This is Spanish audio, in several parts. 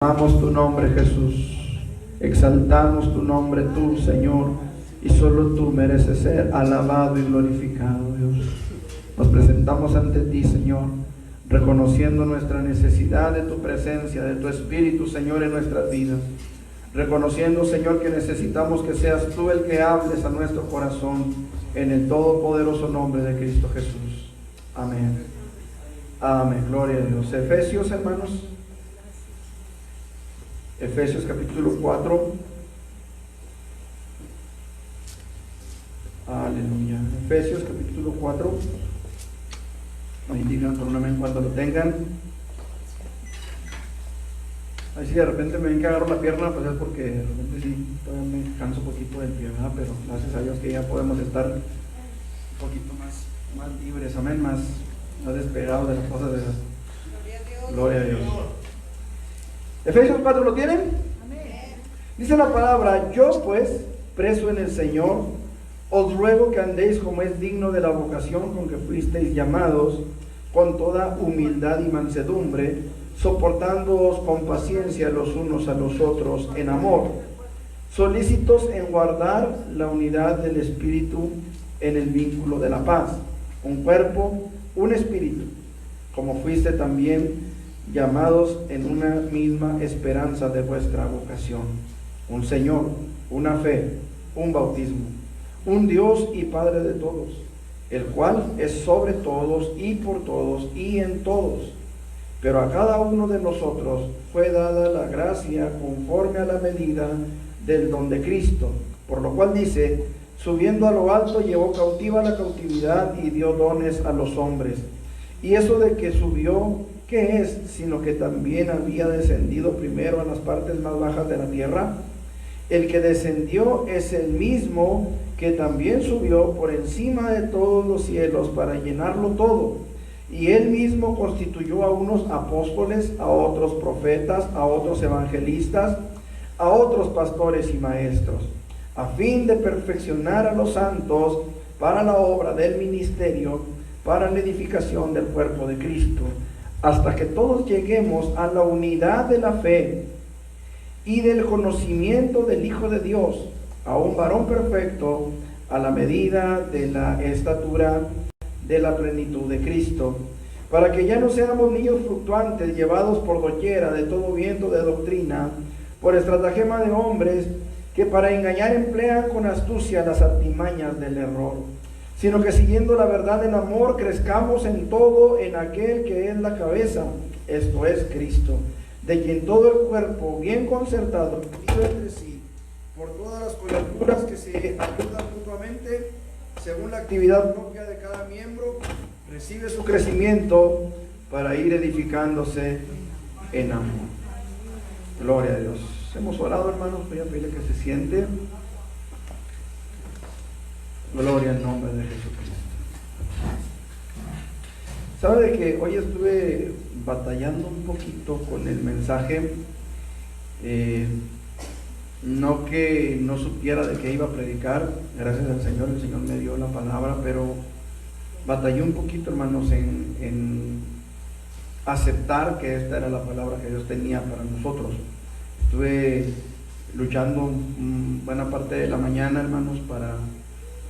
Amamos tu nombre, Jesús. Exaltamos tu nombre, tú, Señor, y solo tú mereces ser alabado y glorificado, Dios. Nos presentamos ante ti, Señor, reconociendo nuestra necesidad de tu presencia, de tu Espíritu, Señor, en nuestras vidas. Reconociendo, Señor, que necesitamos que seas tú el que hables a nuestro corazón, en el todopoderoso nombre de Cristo Jesús. Amén. Amén. Gloria a Dios. Efesios, hermanos. Efesios capítulo 4. Aleluya. Efesios capítulo 4. Me indican por una vez cuando lo tengan. Ahí si de repente me ven que agarro la pierna, pues es porque de repente sí, todavía me canso un poquito del pie, ¿verdad? Pero gracias a Dios que ya podemos estar un poquito más libres, amén, más despegados de las cosas de esas. Gloria a Dios. Efesios 4, ¿lo tienen? Amén. Dice la palabra: yo pues, preso en el Señor, os ruego que andéis como es digno de la vocación con que fuisteis llamados, con toda humildad y mansedumbre, soportándoos con paciencia los unos a los otros en amor, solícitos en guardar la unidad del Espíritu en el vínculo de la paz, un cuerpo, un espíritu, como fuiste también llamados en una misma esperanza de vuestra vocación, un Señor, una fe, un bautismo, un Dios y Padre de todos, el cual es sobre todos y por todos y en todos. Pero a cada uno de nosotros fue dada la gracia conforme a la medida del don de Cristo, por lo cual dice: subiendo a lo alto llevó cautiva la cautividad y dio dones a los hombres. Y eso de que subió, ¿qué es? Sino que también había descendido primero a las partes más bajas de la tierra. El que descendió es el mismo que también subió por encima de todos los cielos para llenarlo todo. Y él mismo constituyó a unos apóstoles, a otros profetas, a otros evangelistas, a otros pastores y maestros, a fin de perfeccionar a los santos para la obra del ministerio, para la edificación del cuerpo de Cristo, hasta que todos lleguemos a la unidad de la fe y del conocimiento del Hijo de Dios, a un varón perfecto, a la medida de la estatura de la plenitud de Cristo, para que ya no seamos niños fluctuantes, llevados por doquiera de todo viento de doctrina, por estratagema de hombres, que para engañar emplean con astucia las artimañas del error, sino que siguiendo la verdad del amor, crezcamos en todo en aquel que es la cabeza, esto es Cristo, de quien todo el cuerpo, bien concertado, unido entre sí, por todas las coyunturas que se ayudan mutuamente, según la actividad propia de cada miembro, recibe su crecimiento para ir edificándose en amor. Gloria a Dios. Hemos orado, hermanos. Voy a pedirle que se siente. Gloria al nombre de Jesucristo. ¿Sabe de que hoy estuve batallando un poquito con el mensaje? No que no supiera de qué iba a predicar, gracias al Señor, el Señor me dio la palabra, pero batallé un poquito, hermanos, en aceptar que esta era la palabra que Dios tenía para nosotros. Estuve luchando buena parte de la mañana, hermanos, para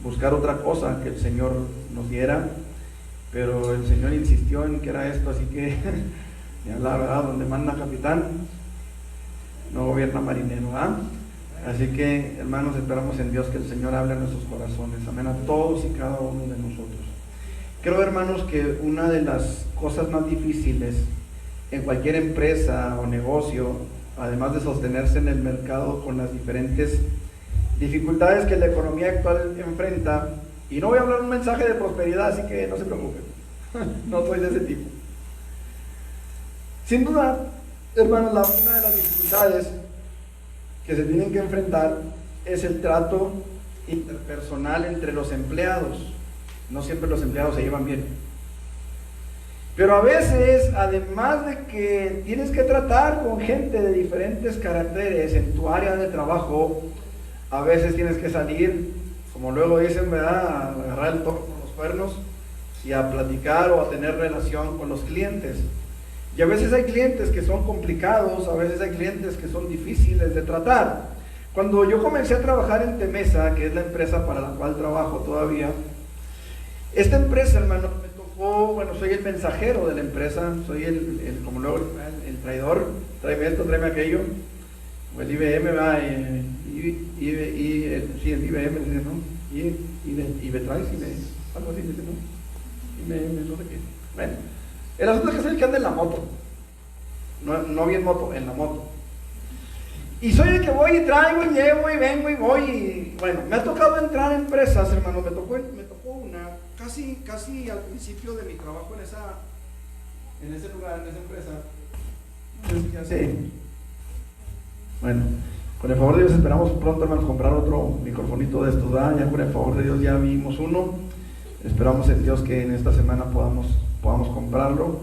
buscar otra cosa que el Señor nos diera, pero el Señor insistió en que era esto, así que ya la verdad, donde manda capitán no gobierna marinero, ¿ah? Así que, hermanos, esperamos en Dios que el Señor hable a nuestros corazones, amén, a todos y cada uno de nosotros. Creo, hermanos, que una de las cosas más difíciles en cualquier empresa o negocio, además de sostenerse en el mercado con las diferentes dificultades que la economía actual enfrenta, y no voy a hablar un mensaje de prosperidad, así que no se preocupen, no soy de ese tipo. Sin duda, hermanos, una de las dificultades que se tienen que enfrentar es el trato interpersonal entre los empleados. No siempre los empleados se llevan bien, pero a veces, además de que tienes que tratar con gente de diferentes caracteres en tu área de trabajo, a veces tienes que salir, como luego dicen, ¿verdad?, a agarrar el toro por los cuernos y a platicar o a tener relación con los clientes. Y a veces hay clientes que son complicados, a veces hay clientes que son difíciles de tratar. Cuando yo comencé a trabajar en Temesa, que es la empresa para la cual trabajo todavía, esta empresa, hermano, me tocó, bueno, soy el mensajero de la empresa, soy como luego el traidor, tráeme esto, tráeme aquello, o el IBM va, sí, el IBM, ¿no? Y me traes, algo así, dice, ¿no? Y no sé qué. Bueno, el asunto es que soy el que anda en la moto, no bien moto, en la moto. Y soy el que voy y traigo y llevo y vengo y voy y bueno, me ha tocado entrar a empresas, hermano, me tocó una, casi al principio de mi trabajo en ese lugar, en esa empresa. Ya sé. Bueno, con el favor de Dios esperamos pronto, hermanos, comprar otro microfonito de estos, ¿verdad? Ya con el favor de Dios ya vimos uno, esperamos en Dios que en esta semana podamos comprarlo.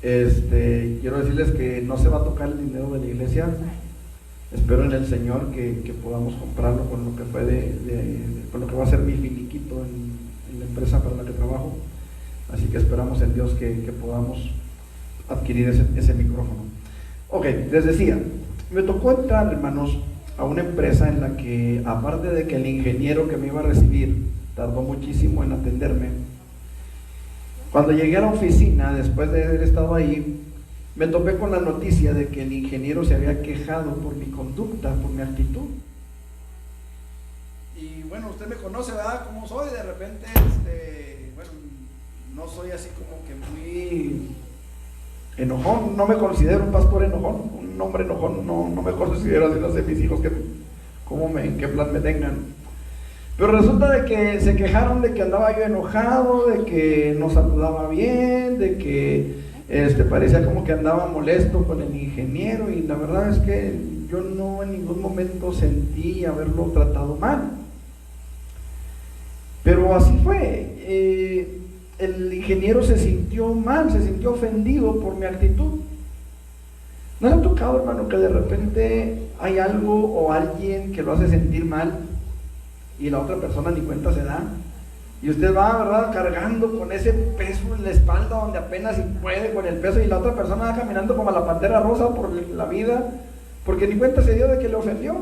Quiero decirles que no se va a tocar el dinero de la iglesia. Espero en el Señor que podamos comprarlo con lo que fue con lo que va a ser mi finiquito en la empresa para la que trabajo. Así que esperamos en Dios que podamos adquirir ese micrófono. Ok, les decía, me tocó entrar, hermanos, a una empresa en la que, aparte de que el ingeniero que me iba a recibir tardó muchísimo en atenderme, cuando llegué a la oficina, después de haber estado ahí, me topé con la noticia de que el ingeniero se había quejado por mi conducta, por mi actitud. Y bueno, usted me conoce, ¿verdad? Cómo soy, de repente, bueno, no soy así como que muy enojón, no me considero un pastor enojón, un hombre enojón, no me considero así, no sé mis hijos en qué plan me tengan. Pero resulta de que se quejaron de que andaba yo enojado, de que no saludaba bien, de que parecía como que andaba molesto con el ingeniero, y la verdad es que yo no en ningún momento sentí haberlo tratado mal, pero así fue. El ingeniero se sintió mal, se sintió ofendido por mi actitud. ¿No le ha tocado, hermano, que de repente hay algo o alguien que lo hace sentir mal y la otra persona ni cuenta se da? Y usted va, ¿verdad?, cargando con ese peso en la espalda donde apenas si puede con el peso, y la otra persona va caminando como la pantera rosa por la vida porque ni cuenta se dio de que le ofendió.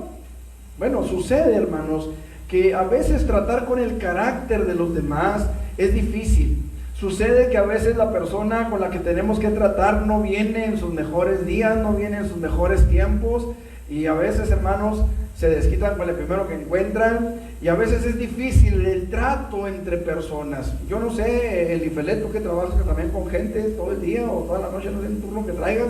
Bueno, sucede, hermanos, que a veces tratar con el carácter de los demás es difícil. Sucede que a veces la persona con la que tenemos que tratar no viene en sus mejores días, no viene en sus mejores tiempos, y a veces, hermanos, se desquitan con el primero que encuentran, y a veces es difícil el trato entre personas. Yo no sé, el Ifelet, tú que trabajas también con gente todo el día o toda la noche, no sé el turno que traigas,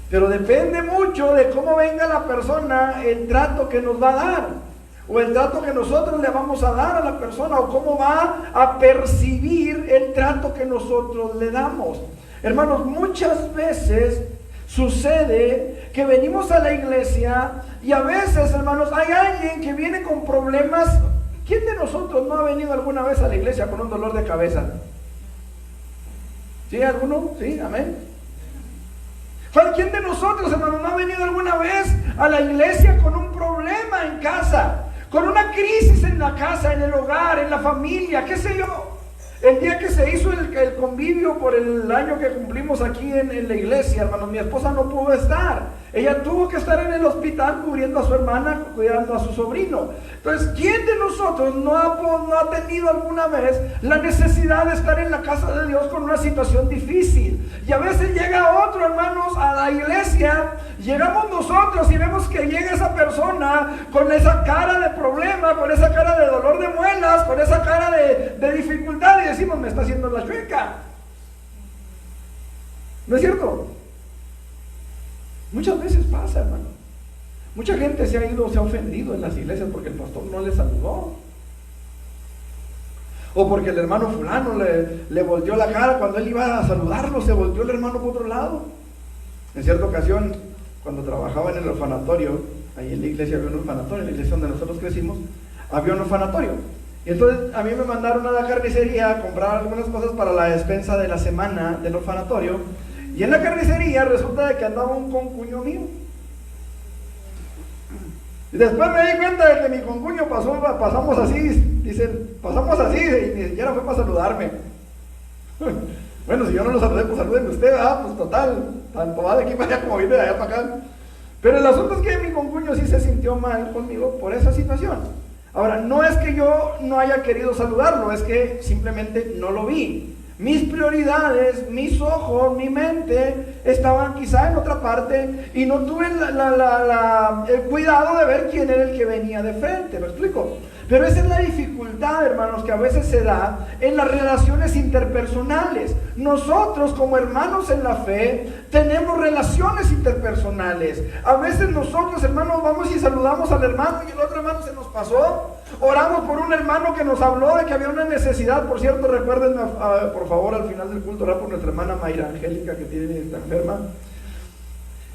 pero depende mucho de cómo venga la persona, el trato que nos va a dar, o el trato que nosotros le vamos a dar a la persona, o cómo va a percibir el trato que nosotros le damos. Hermanos, muchas veces sucede que venimos a la iglesia y a veces, hermanos, hay alguien que viene con problemas. ¿Quién de nosotros no ha venido alguna vez a la iglesia con un dolor de cabeza? ¿Sí? ¿Alguno? ¿Sí? Amén. ¿Quién de nosotros, hermanos, no ha venido alguna vez a la iglesia con un problema en casa, con una crisis en la casa, en el hogar, en la familia, qué sé yo? El día que se hizo el convivio por el año que cumplimos aquí en la iglesia, hermanos, mi esposa no pudo estar. Ella tuvo que estar en el hospital cubriendo a su hermana, cuidando a su sobrino. Entonces, ¿quién de nosotros no ha tenido alguna vez la necesidad de estar en la casa de Dios con una situación difícil? Y a veces llega otro, hermanos, a la iglesia, llegamos nosotros y vemos que llega esa persona con esa cara de problema, con esa cara de dolor de muelas, con esa cara de dificultad, y decimos, me está haciendo la chueca. ¿No es cierto? Muchas veces pasa, hermano. Mucha gente se ha ofendido en las iglesias porque el pastor no le saludó, o porque el hermano fulano le volteó la cara cuando él iba a saludarlo, se volteó el hermano por otro lado. En cierta ocasión, cuando trabajaba en el orfanatorio, ahí en la iglesia había un orfanatorio, en la iglesia donde nosotros crecimos, había un orfanatorio. Y entonces a mí me mandaron a la carnicería a comprar algunas cosas para la despensa de la semana del orfanatorio. Y en la carnicería resulta de que andaba un concuño mío. Y después me di cuenta de que mi concuño pasamos así, dicen, pasamos así, y ni siquiera fue para saludarme. Bueno, si yo no lo saludé, pues salúdenme usted, pues total, tanto va de aquí para allá como viene de allá para acá. Pero el asunto es que mi concuño sí se sintió mal conmigo por esa situación. Ahora, no es que yo no haya querido saludarlo, es que simplemente no lo vi. Mis prioridades, mis ojos, mi mente estaban quizá en otra parte y no tuve el cuidado de ver quién era el que venía de frente. ¿Me explico? Pero esa es la dificultad, hermanos, que a veces se da en las relaciones interpersonales. Nosotros, como hermanos en la fe, tenemos relaciones interpersonales. A veces nosotros, hermanos, vamos y saludamos al hermano y el otro hermano se nos pasó. Oramos por un hermano que nos habló de que había una necesidad. Por cierto, recuerden, por favor, al final del culto, orar por nuestra hermana Mayra Angélica, que está enferma.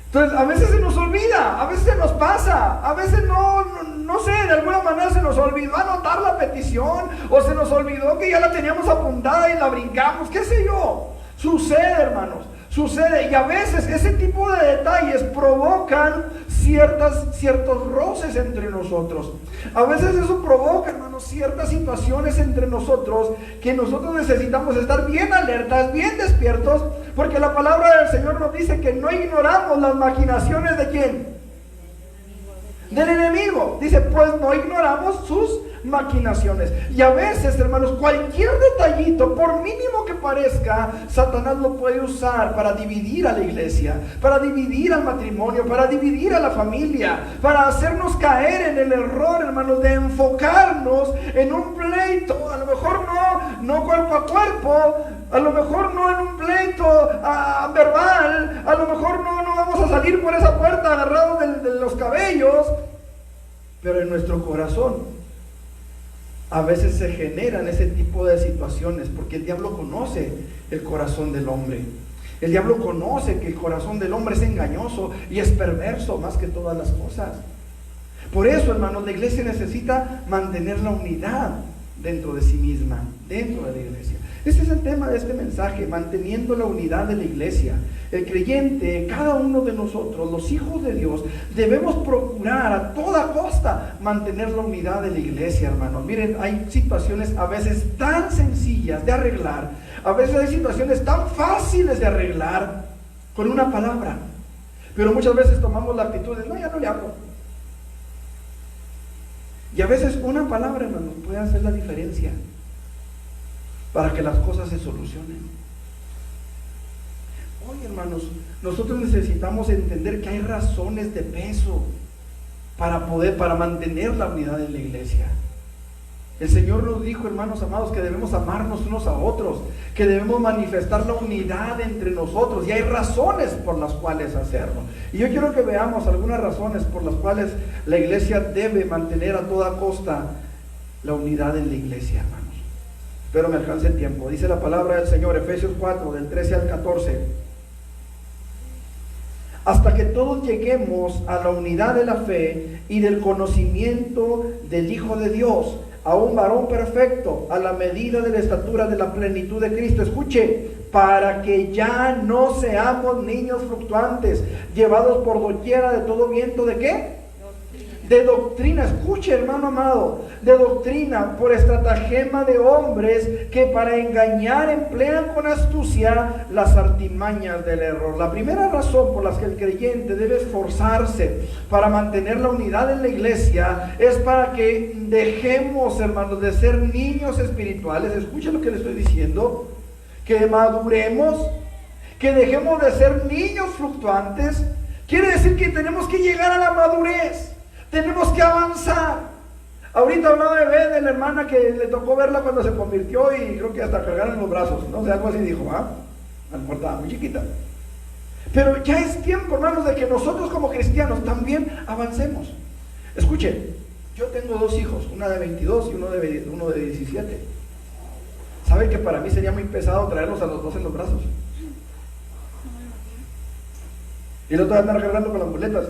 Entonces, a veces se nos olvida, a veces se nos pasa, a veces no sé, de alguna manera se nos olvidó anotar la petición, o se nos olvidó que ya la teníamos apuntada y la brincamos, qué sé yo. Sucede, hermanos, sucede, y a veces ese tipo de detalles provocan ciertos roces entre nosotros. A veces eso provoca, hermanos, ciertas situaciones entre nosotros que nosotros necesitamos estar bien alertas, bien despiertos, porque la palabra del Señor nos dice que no ignoramos las maquinaciones ¿de quién? Del enemigo. Dice, pues no ignoramos sus maquinaciones. Y a veces, hermanos, cualquier detallito, por mínimo que parezca, Satanás lo puede usar para dividir a la iglesia, para dividir al matrimonio, para dividir a la familia, para hacernos caer en el error, hermanos, de enfocarnos en un pleito. A lo mejor no cuerpo a cuerpo, a lo mejor no en un pleito verbal, a lo mejor no vamos a salir por esa puerta agarrados de los cabellos, pero en nuestro corazón a veces se generan ese tipo de situaciones, porque el diablo conoce el corazón del hombre. El diablo conoce que el corazón del hombre es engañoso y es perverso más que todas las cosas. Por eso, hermanos, la iglesia necesita mantener la unidad dentro de sí misma, dentro de la iglesia. Este es el tema de este mensaje, manteniendo la unidad de la iglesia. El creyente, cada uno de nosotros, los hijos de Dios, debemos procurar a toda costa mantener la unidad de la iglesia, hermanos. Miren, hay situaciones a veces tan sencillas de arreglar, a veces hay situaciones tan fáciles de arreglar con una palabra, pero muchas veces tomamos la actitud de, no, ya no le hablo. Y a veces una palabra, hermanos, puede hacer la diferencia para que las cosas se solucionen. Hoy, hermanos, nosotros necesitamos entender que hay razones de peso para mantener la unidad en la iglesia. El Señor nos dijo, hermanos amados, que debemos amarnos unos a otros, que debemos manifestar la unidad entre nosotros, y hay razones por las cuales hacerlo. Y yo quiero que veamos algunas razones por las cuales la iglesia debe mantener a toda costa la unidad en la iglesia, hermanos. Espero me alcance el tiempo. Dice la palabra del Señor, Efesios 4, del 13 al 14. Hasta que todos lleguemos a la unidad de la fe y del conocimiento del Hijo de Dios, a un varón perfecto, a la medida de la estatura de la plenitud de Cristo. Escuche, para que ya no seamos niños fluctuantes, llevados por doquiera de todo viento, ¿de qué? De doctrina. Escuche, hermano amado, de doctrina, por estratagema de hombres que para engañar emplean con astucia las artimañas del error. La primera razón por la que el creyente debe esforzarse para mantener la unidad en la iglesia es para que dejemos, hermanos, de ser niños espirituales. Escuche lo que le estoy diciendo, que maduremos, que dejemos de ser niños fluctuantes. Quiere decir que tenemos que llegar a la madurez. Tenemos que avanzar. Ahorita hablaba de la hermana que le tocó verla cuando se convirtió y creo que hasta cargaron los brazos, no sé, algo así dijo, a lo mejor estaba muy chiquita. Pero ya es tiempo, hermanos, de que nosotros como cristianos también avancemos. Escuche, yo tengo dos hijos, una de 22 y uno de 17. ¿Saben que para mí sería muy pesado traerlos a los dos en los brazos? Y el otro andar cargando con las muletas.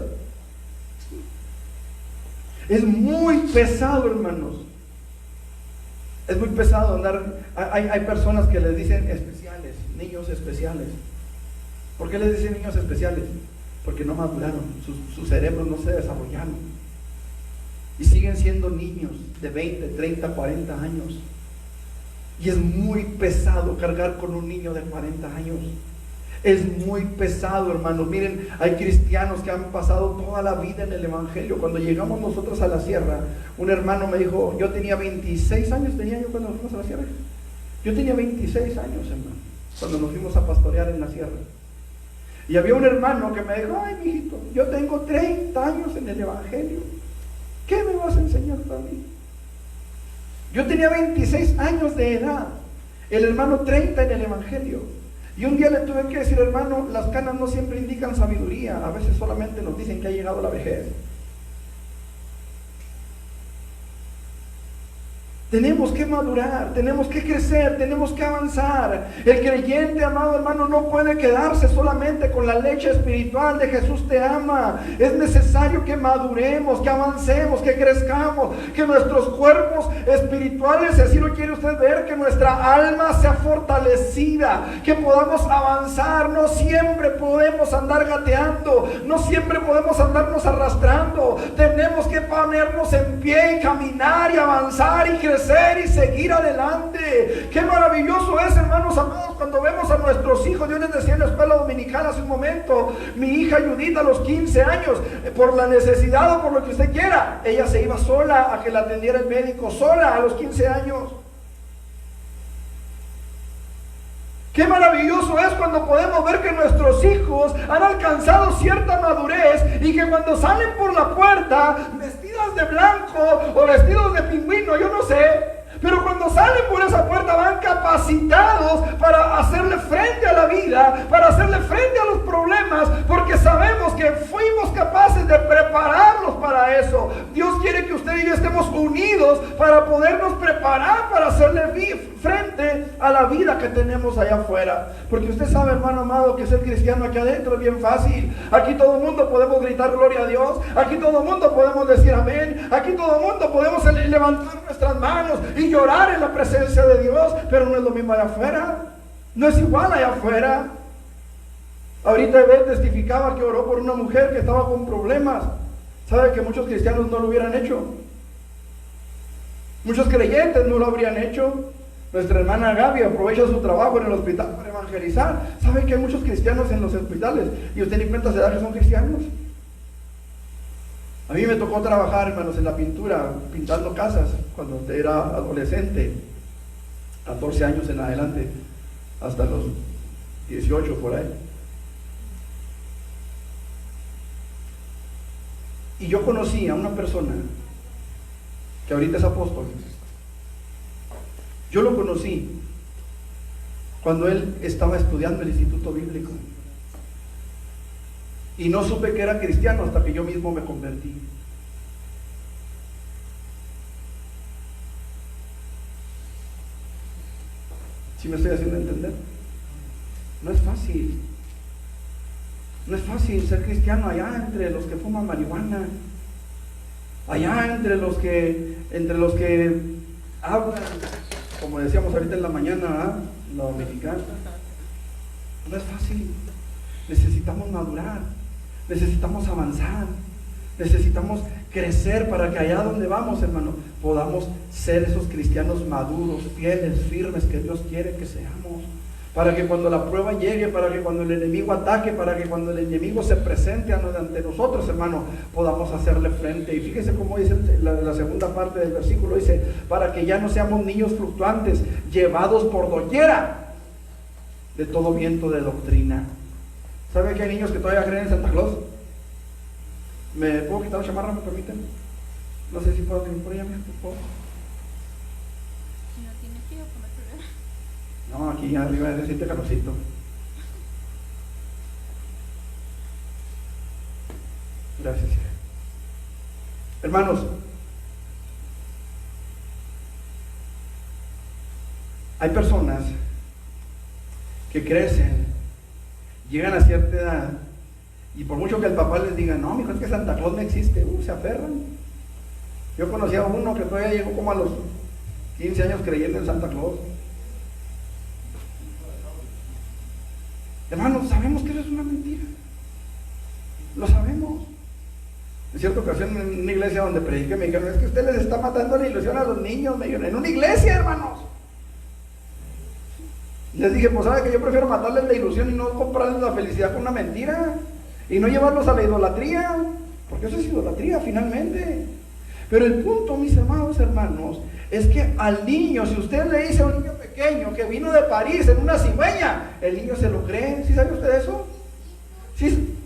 Es muy pesado, hermanos. Es muy pesado andar. Hay personas que les dicen especiales, niños especiales. ¿Por qué les dicen niños especiales? Porque no maduraron, sus cerebros no se desarrollaron. Y siguen siendo niños de 20, 30, 40 años. Y es muy pesado cargar con un niño de 40 años. Es muy pesado, hermanos. Miren, hay cristianos que han pasado toda la vida en el evangelio. Cuando llegamos nosotros a la sierra, un hermano me dijo, yo tenía 26 años, tenía yo cuando nos fuimos a la sierra. Yo tenía 26 años, hermano, cuando nos fuimos a pastorear en la sierra. Y había un hermano que me dijo, ay, mijito, yo tengo 30 años en el evangelio. ¿Qué me vas a enseñar tú a mí? Yo tenía 26 años de edad. El hermano 30 en el evangelio. Y un día le tuve que decir, hermano, las canas no siempre indican sabiduría, a veces solamente nos dicen que ha llegado la vejez. Tenemos que madurar, tenemos que crecer, tenemos que avanzar. El creyente, amado hermano, no puede quedarse solamente con la leche espiritual de Jesús te ama. Es necesario que maduremos, que avancemos, que crezcamos, que nuestros cuerpos espirituales, si así lo quiere usted ver, que nuestra alma sea fortalecida, que podamos avanzar. No siempre podemos andar gateando, no siempre podemos andarnos arrastrando. Tenemos que ponernos en pie y caminar y avanzar y crecer y seguir adelante. Qué maravilloso es, hermanos amados, cuando vemos a nuestros hijos. Yo les decía en la escuela dominical hace un momento, mi hija Judith a los 15 años, por la necesidad o por lo que usted quiera, ella se iba sola a que la atendiera el médico, sola a los 15 años. Qué maravilloso es cuando podemos ver que nuestros hijos han alcanzado cierta madurez y que cuando salen por la puerta vestidas de blanco o vestidos de pingüino, yo no sé, pero cuando salen por esa puerta van capacitados para hacerle frente a la vida, para hacerle frente a los problemas, porque sabemos que fuimos capaces de prepararlos para eso. Dios quiere que usted y yo estemos unidos para podernos preparar para hacerle frente a la vida que tenemos allá afuera. Porque usted sabe, hermano amado, que ser cristiano aquí adentro es bien fácil. Aquí todo el mundo podemos gritar gloria a Dios, aquí todo el mundo podemos decir amén, aquí todo el mundo podemos levantar nuestras manos y llorar en la presencia de Dios, pero no es lo mismo allá afuera, no es igual allá afuera. Ahorita Eve testificaba que oró por una mujer que estaba con problemas. ¿Sabe que muchos cristianos no lo hubieran hecho? Muchos creyentes no lo habrían hecho. Nuestra hermana Gaby aprovecha su trabajo en el hospital para evangelizar. ¿Sabe que hay muchos cristianos en los hospitales y usted ni cuenta se da que son cristianos? A mí me tocó trabajar, hermanos, en la pintura, pintando casas cuando era adolescente, 14 años en adelante, hasta los 18 por ahí. Y yo conocí a una persona que ahorita es apóstol. Yo lo conocí cuando él estaba estudiando el instituto bíblico. Y no supe que era cristiano hasta que yo mismo me convertí. ¿Sí me estoy haciendo entender? No es fácil. No es fácil ser cristiano allá entre los que fuman marihuana, allá entre los que hablan, como decíamos ahorita en la mañana, la dominicana. No es fácil. Necesitamos madurar, necesitamos avanzar, necesitamos crecer para que allá donde vamos, hermano, podamos ser esos cristianos maduros, fieles, firmes que Dios quiere que seamos. Para que cuando la prueba llegue, para que cuando el enemigo ataque, para que cuando el enemigo se presente ante nosotros, hermano, podamos hacerle frente. Y fíjese cómo dice la segunda parte del versículo, dice, para que ya no seamos niños fluctuantes, llevados por doquiera de todo viento de doctrina. ¿Sabe que hay niños que todavía creen en Santa Claus? ¿Me puedo quitar la chamarra, me permiten? No sé si puedo ir por ella, por favor. Si no tiene frío, pues no hay problema. No, aquí ya arriba se siente calorcito. Gracias. Hermanos, hay personas que crecen, llegan a cierta edad y por mucho que el papá les diga, no, mijo, es que Santa Claus no existe, se aferran. Yo conocí a uno que todavía llegó como a los 15 años creyendo en Santa Claus. Hermanos, sabemos que eso es una mentira. Lo sabemos. En cierta ocasión en una iglesia donde prediqué me dijeron, es que usted les está matando la ilusión a los niños. Me dijeron, en una iglesia, hermanos. Les dije, pues sabe que yo prefiero matarles la ilusión y no comprarles la felicidad con una mentira, y no llevarlos a la idolatría, porque eso es idolatría finalmente. Pero el punto, mis amados hermanos, es que al niño, si usted le dice a un niño pequeño que vino de París en una cigüeña, el niño se lo cree. ¿Sí sabe usted eso? Sí.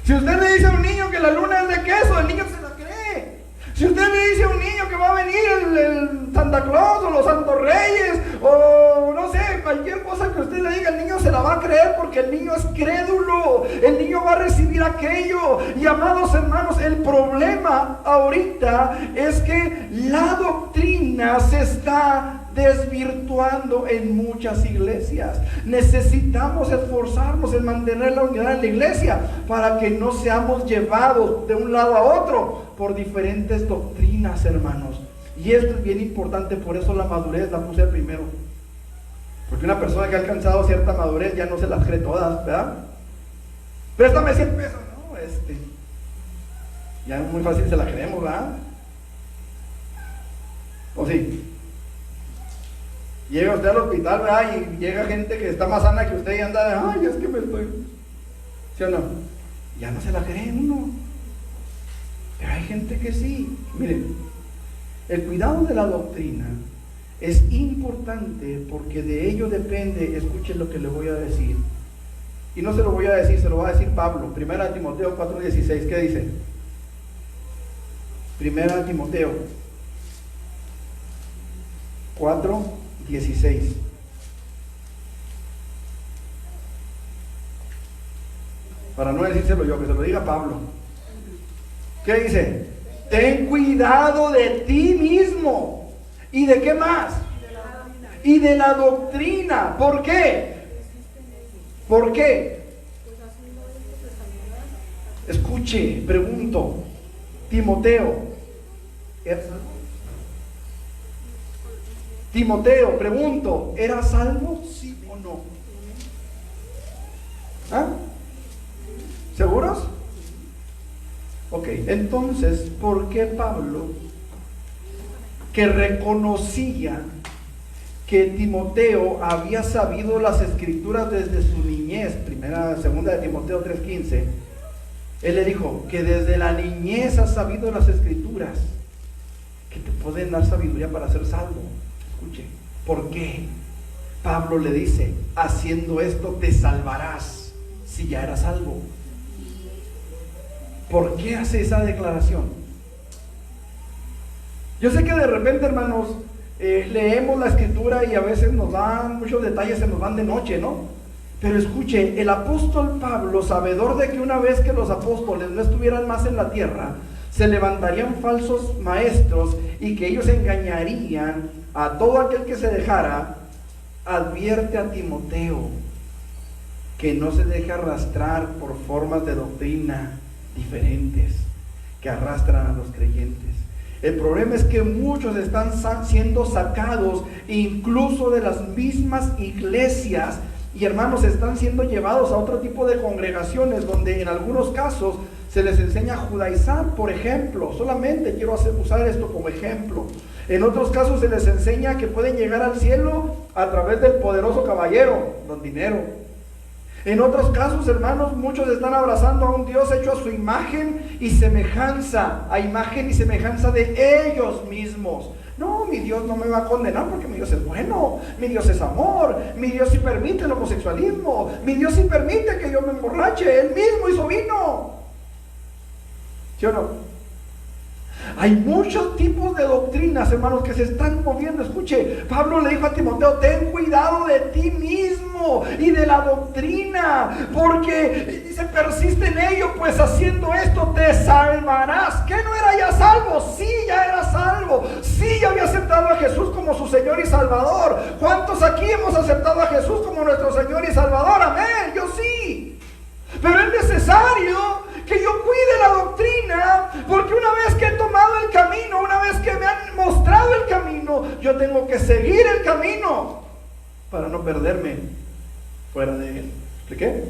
Si usted le dice a un niño que la luna es de queso, el niño se la cree. Si usted le dice a un niño que va a venir el Santa Claus o los Santos Reyes o no sé, cualquier cosa que usted le diga, el niño se la va a creer porque el niño es crédulo. El niño va a recibir aquello. Y amados hermanos, el problema ahorita es que la doctrina se está desvirtuando en muchas iglesias. Necesitamos esforzarnos en mantener la unidad en la iglesia para que no seamos llevados de un lado a otro por diferentes doctrinas, hermanos. Y esto es bien importante, por eso la madurez la puse primero, porque una persona que ha alcanzado cierta madurez ya no se las cree todas, ¿verdad? Préstame 100 pesos, no, ya muy fácil se la creemos, ¿verdad? ¿O sí? Llega usted al hospital, ¿verdad? Y llega gente que está más sana que usted y anda de, ay, es que me estoy... ¿Sí o no? Ya no se la cree uno. Pero hay gente que sí. Miren, el cuidado de la doctrina es importante porque de ello depende, escuchen lo que le voy a decir. Y no se lo voy a decir, se lo va a decir Pablo. 1 Timoteo 4:16, ¿qué dice? 1 Timoteo 4:16. Para no decírselo yo, que se lo diga Pablo. ¿Qué dice? Ten cuidado de ti mismo. ¿Y de qué más? Y de la doctrina. ¿Por qué? ¿Por qué? Escuche, pregunto. Timoteo, pregunto, ¿era salvo? ¿Sí o no? ¿Ah? ¿Seguros? Ok, entonces, ¿por qué Pablo, que reconocía que Timoteo había sabido las escrituras desde su niñez, segunda de Timoteo 3:15, él le dijo que desde la niñez has sabido las escrituras que te pueden dar sabiduría para ser salvo? Escuche, ¿por qué? Pablo le dice, haciendo esto te salvarás, si ya eras salvo. ¿Por qué hace esa declaración? Yo sé que de repente, hermanos, leemos la escritura y a veces nos dan muchos detalles, se nos van de noche, ¿no? Pero escuche, el apóstol Pablo, sabedor de que una vez que los apóstoles no estuvieran más en la tierra, se levantarían falsos maestros y que ellos engañarían a todo aquel que se dejara, advierte a Timoteo que no se deje arrastrar por formas de doctrina diferentes que arrastran a los creyentes. El problema es que muchos están siendo sacados incluso de las mismas iglesias, y hermanos, están siendo llevados a otro tipo de congregaciones donde en algunos casos se les enseña a judaizar, por ejemplo. Solamente quiero usar esto como ejemplo. En otros casos se les enseña que pueden llegar al cielo a través del poderoso caballero, don dinero. En otros casos, hermanos, muchos están abrazando a un Dios hecho a su imagen y semejanza, a imagen y semejanza de ellos mismos. No, mi Dios no me va a condenar porque mi Dios es bueno, mi Dios es amor, mi Dios sí permite el homosexualismo, mi Dios sí permite que yo me emborrache, Él mismo hizo vino. ¿Sí o no? Hay muchos tipos de doctrinas, hermanos, que se están moviendo. Escuche, Pablo le dijo a Timoteo, ten cuidado de ti mismo y de la doctrina, porque se persiste en ello, pues haciendo esto te salvarás. ¿Qué no era ya salvo? Sí, ya era salvo. Sí, ya había aceptado a Jesús como su Señor y Salvador. ¿Cuántos aquí hemos aceptado a Jesús como nuestro Señor y Salvador? Amén, yo sí. Pero es necesario que yo cuide la doctrina, porque una vez que he tomado el camino, una vez que me han mostrado el camino, yo tengo que seguir el camino para no perderme fuera de él. ¿Expliqué?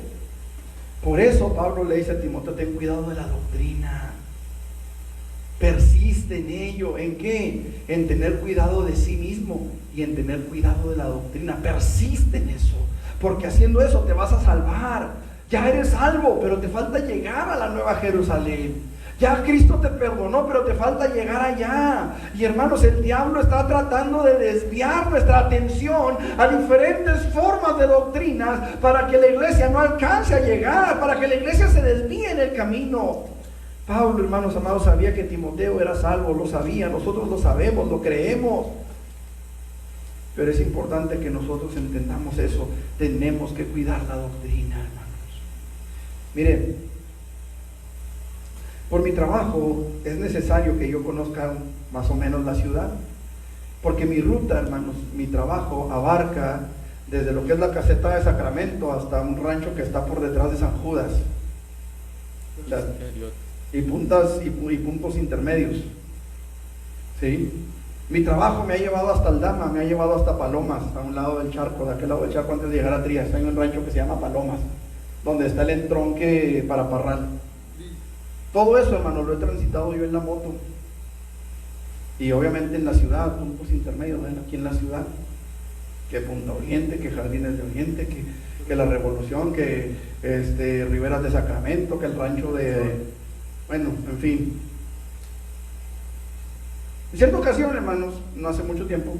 Por eso Pablo le dice a Timoteo, ten cuidado de la doctrina, persigue persiste en ello. ¿En qué? En tener cuidado de sí mismo y en tener cuidado de la doctrina. Persiste en eso, porque haciendo eso te vas a salvar. Ya eres salvo, pero te falta llegar a la nueva Jerusalén. Ya Cristo te perdonó, pero te falta llegar allá. Y hermanos, el diablo está tratando de desviar nuestra atención a diferentes formas de doctrinas para que la iglesia no alcance a llegar, para que la iglesia se desvíe en el camino. Pablo, hermanos amados, sabía que Timoteo era salvo, lo sabía, nosotros lo sabemos, lo creemos. Pero es importante que nosotros entendamos eso. Tenemos que cuidar la doctrina, hermanos. Miren, por mi trabajo es necesario que yo conozca más o menos la ciudad, porque mi ruta, hermanos, mi trabajo abarca desde lo que es la caseta de Sacramento hasta un rancho que está por detrás de San Judas, y puntos intermedios. ¿Sí? Mi trabajo me ha llevado hasta Aldama, me ha llevado hasta Palomas, a un lado del charco, de aquel lado del charco antes de llegar a Trías. Hay un rancho que se llama Palomas, donde está el entronque para Parral. Todo eso, hermano, lo he transitado yo en la moto. Y obviamente en la ciudad, puntos intermedios, ¿ven? Aquí en la ciudad, que Punta Oriente, que Jardines de Oriente, que la Revolución, que Riberas de Sacramento, que el rancho de... Bueno, en fin. En cierta ocasión, hermanos, no hace mucho tiempo,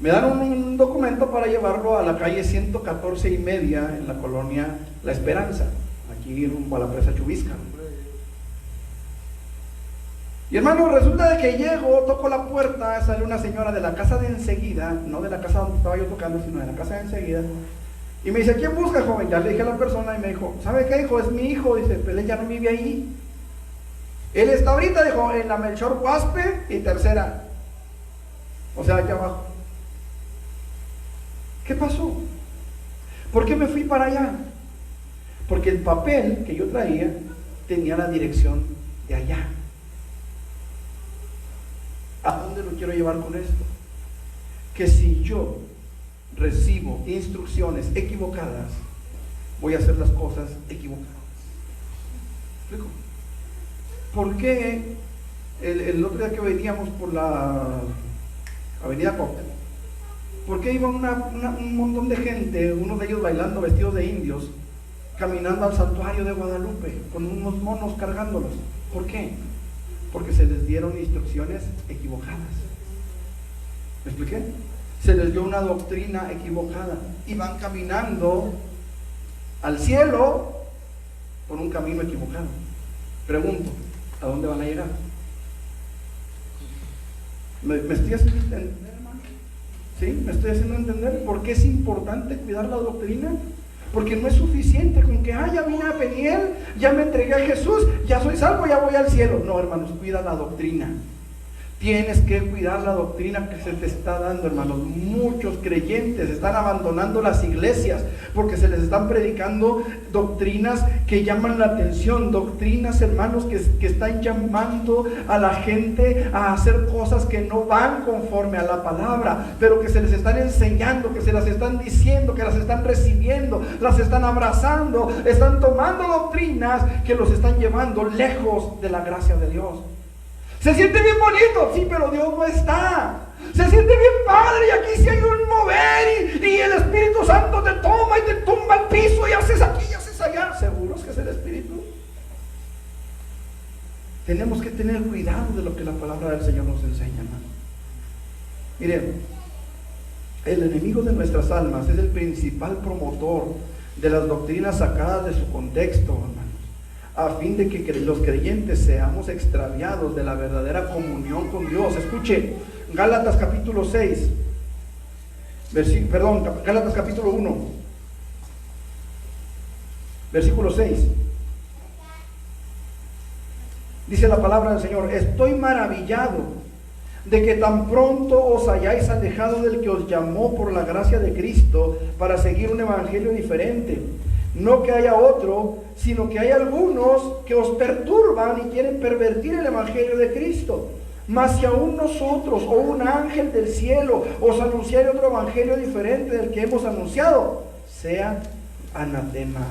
me dan un documento para llevarlo a la calle 114 y media en la colonia La Esperanza, aquí rumbo a la presa Chubisca. Y hermano, resulta de que llego, toco la puerta, sale una señora de la casa de enseguida, no de la casa donde estaba yo tocando, sino de la casa de enseguida, y me dice: ¿quién busca, joven? Ya le dije a la persona y me dijo: ¿sabe qué, hijo? Es mi hijo. Dice: pero él ya no vive ahí. Él está ahorita, dijo, en la Melchor Guaspe y Tercera, o sea, aquí abajo. ¿Qué pasó? ¿Por qué me fui para allá? Porque el papel que yo traía tenía la dirección de allá. ¿A dónde lo quiero llevar con esto? Que si yo recibo instrucciones equivocadas, voy a hacer las cosas equivocadas. ¿Me explico? ¿Por qué el otro día que veníamos por la avenida Cóctel, por qué iban un montón de gente, unos de ellos bailando vestidos de indios, caminando al santuario de Guadalupe, con unos monos cargándolos? ¿Por qué? Porque se les dieron instrucciones equivocadas. ¿Me expliqué? Se les dio una doctrina equivocada y van caminando al cielo por un camino equivocado. Pregunto, ¿a dónde van a llegar? ¿Me estoy haciendo entender, hermano? ¿Sí? ¿Me estoy haciendo entender por qué es importante cuidar la doctrina? Porque no es suficiente con que ya vine a Peniel, ya me entregué a Jesús, ya soy salvo, ya voy al cielo. No, hermanos, cuida la doctrina. Tienes que cuidar la doctrina que se te está dando, hermanos. Muchos creyentes están abandonando las iglesias porque se les están predicando doctrinas que llaman la atención, doctrinas, hermanos, que están llamando a la gente a hacer cosas que no van conforme a la palabra, pero que se les están enseñando, que se las están diciendo, que las están recibiendo, las están abrazando, están tomando doctrinas que los están llevando lejos de la gracia de Dios. Se siente bien bonito, sí, pero Dios no está. Se siente bien padre y aquí sí hay un mover y el Espíritu Santo te toma y te tumba al piso y haces aquí y haces allá. ¿Seguros que es el Espíritu? Tenemos que tener cuidado de lo que la palabra del Señor nos enseña, hermano. Miren, el enemigo de nuestras almas es el principal promotor de las doctrinas sacadas de su contexto, hermano, a fin de que los creyentes seamos extraviados de la verdadera comunión con Dios. Escuche, Gálatas capítulo 6, Gálatas capítulo 1, versículo 6. Dice la palabra del Señor: estoy maravillado de que tan pronto os hayáis alejado del que os llamó por la gracia de Cristo para seguir un evangelio diferente. No que haya otro, sino que hay algunos que os perturban y quieren pervertir el evangelio de Cristo. Mas si aún nosotros o un ángel del cielo os anunciare otro evangelio diferente del que hemos anunciado, sea anatema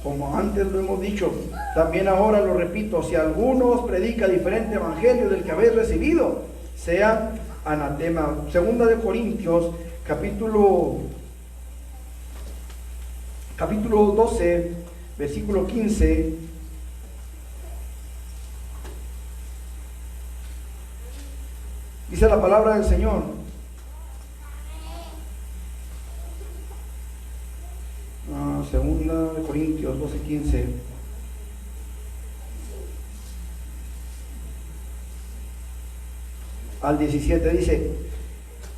como antes lo hemos dicho, también ahora lo repito, si alguno os predica diferente evangelio del que habéis recibido, sea anatema. Segunda de Corintios, capítulo 12, versículo 15. Dice la palabra del Señor: Segunda de Corintios 12, 15. Al 17 dice: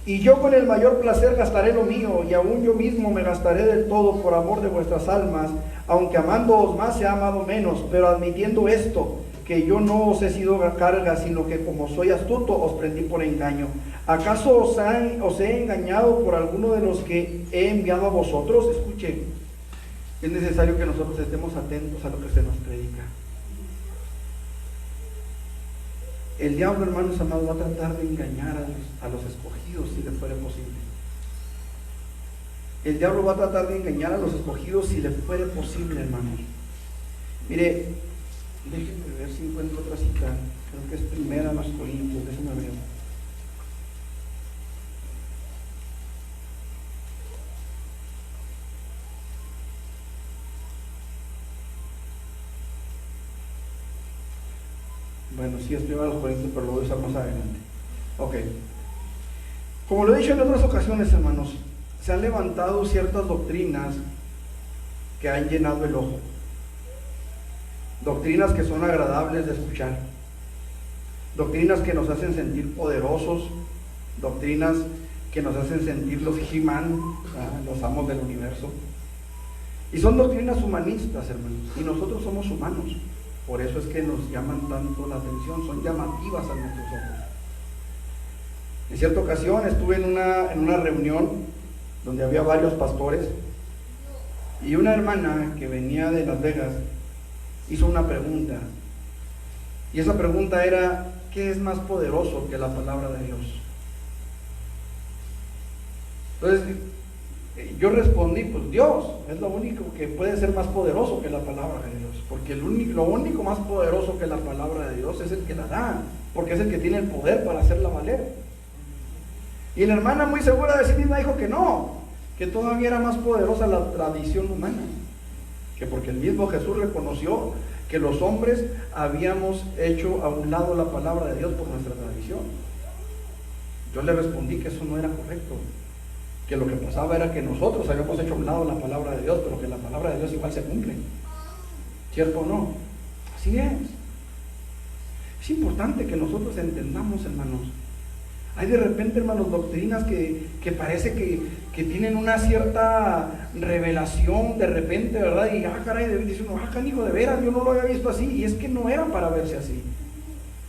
y yo con el mayor placer gastaré lo mío, y aún yo mismo me gastaré del todo por amor de vuestras almas, aunque amándoos más se ha amado menos, pero admitiendo esto, que yo no os he sido carga, sino que como soy astuto os prendí por engaño. ¿Acaso os he engañado por alguno de los que he enviado a vosotros? Escuchen, es necesario que nosotros estemos atentos a lo que se nos predica. El diablo, hermanos amados, va a tratar de engañar a los escogidos si le fuere posible. El diablo va a tratar de engañar a los escogidos si le fuere posible, hermanos. Mire, déjenme ver si encuentro otra cita. Creo que es primera a los Corintios, déjenme ver. Bueno, sí es primera a los Corintios, pero lo voy a usar más adelante. Ok. Como lo he dicho en otras ocasiones, hermanos, se han levantado ciertas doctrinas que han llenado el ojo. Doctrinas que son agradables de escuchar. Doctrinas que nos hacen sentir poderosos. Doctrinas que nos hacen sentir los He-Man, los amos del universo. Y son doctrinas humanistas, hermanos. Y nosotros somos humanos. Por eso es que nos llaman tanto la atención. Son llamativas a nuestros ojos. En cierta ocasión estuve en una reunión donde había varios pastores. Y una hermana que venía de Las Vegas hizo una pregunta, y esa pregunta era: ¿qué es más poderoso que la palabra de Dios? Entonces yo respondí: pues Dios es lo único que puede ser más poderoso que la palabra de Dios, porque lo único más poderoso que la palabra de Dios es el que la da, porque es el que tiene el poder para hacerla valer. Y la hermana, muy segura de sí misma, dijo que no, que todavía era más poderosa la tradición humana, que porque el mismo Jesús reconoció que los hombres habíamos hecho a un lado la palabra de Dios por nuestra tradición. Yo le respondí que eso no era correcto, que lo que pasaba era que nosotros habíamos hecho a un lado la palabra de Dios, pero que la palabra de Dios igual se cumple. ¿Cierto o no? Así es. Es importante que nosotros entendamos, hermanos. Hay de repente, hermanos, doctrinas que parece que tienen una cierta revelación de repente, ¿verdad? Y caray, dice uno: canijo, de veras, yo no lo había visto así. Y es que no era para verse así,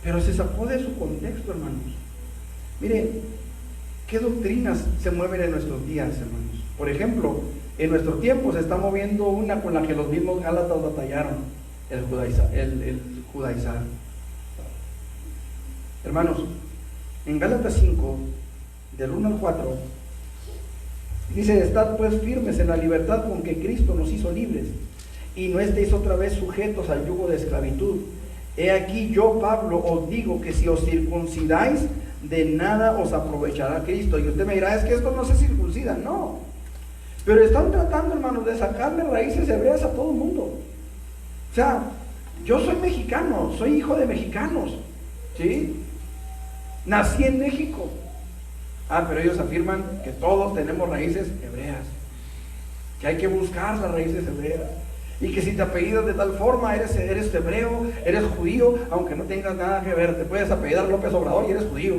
pero se sacó de su contexto, hermanos. Mire, ¿qué doctrinas se mueven en nuestros días, hermanos? Por ejemplo, en nuestro tiempo se está moviendo una con la que los mismos gálatas batallaron: el judaizar. Hermanos, en Gálatas 5, del 1 al 4, dice: estad pues firmes en la libertad con que Cristo nos hizo libres, y no estéis otra vez sujetos al yugo de esclavitud. He aquí yo, Pablo, os digo que si os circuncidáis, de nada os aprovechará Cristo. Y usted me dirá: es que esto no se circuncida. No, pero están tratando, hermanos, de sacarle raíces hebreas a todo el mundo. O sea, yo soy mexicano, soy hijo de mexicanos, ¿sí? Nací en México. Pero ellos afirman que todos tenemos raíces hebreas, que hay que buscar las raíces hebreas, y que si te apellidas de tal forma eres hebreo, eres judío, aunque no tengas nada que ver. Te puedes apellidar López Obrador y eres judío.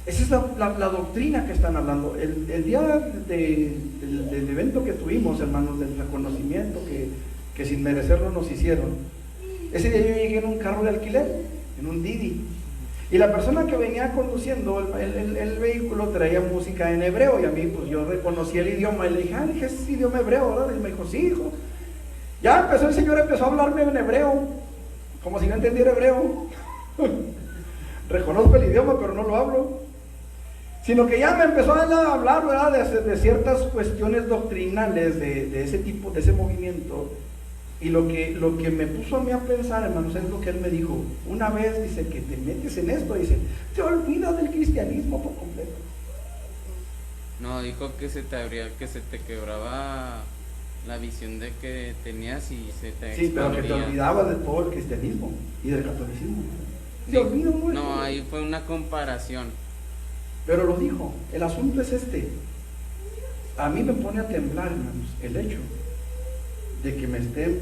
Esa es la doctrina que están hablando. El día del evento que tuvimos, hermanos, del reconocimiento que sin merecerlo nos hicieron, ese día yo llegué en un carro de alquiler, en un Didi, y la persona que venía conduciendo el vehículo traía música en hebreo, y a mí, pues yo reconocí el idioma y le dije: dije, ¿es idioma hebreo, verdad? Y me dijo: sí, hijo. Ya empezó el señor, empezó a hablarme en hebreo, como si no entendiera hebreo. Reconozco el idioma, pero no lo hablo. Sino que ya me empezó a hablar, ¿verdad?, de ciertas cuestiones doctrinales de ese tipo, de ese movimiento. Y lo que me puso a mí a pensar, hermanos, es lo que él me dijo. Una vez, dice, que te metes en esto, dice, te olvidas del cristianismo por completo. No, dijo que se te quebraba la visión de que tenías y se te Sí, pero que te expandía. olvidabas de todo el cristianismo y del catolicismo. Sí. Se olvidó mucho. No, ahí fue una comparación. Pero lo dijo, el asunto es este. A mí me pone a temblar, hermanos, el hecho de que me estén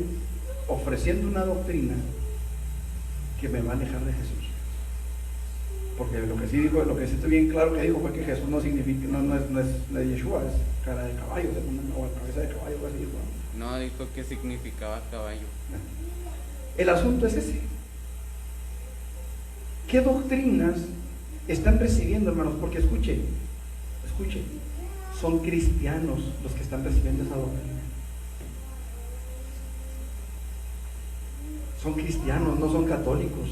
ofreciendo una doctrina que me va a alejar de Jesús. Porque lo que sí dijo, lo que sí estoy bien claro que dijo fue que Jesús no significa, no es Yeshua, es cara de caballo, o cabeza de caballo, así dijo. No, dijo que significaba caballo. El asunto es ese. ¿Qué doctrinas están recibiendo, hermanos? Porque escuche, son cristianos los que están recibiendo esa doctrina. Son cristianos, no son católicos,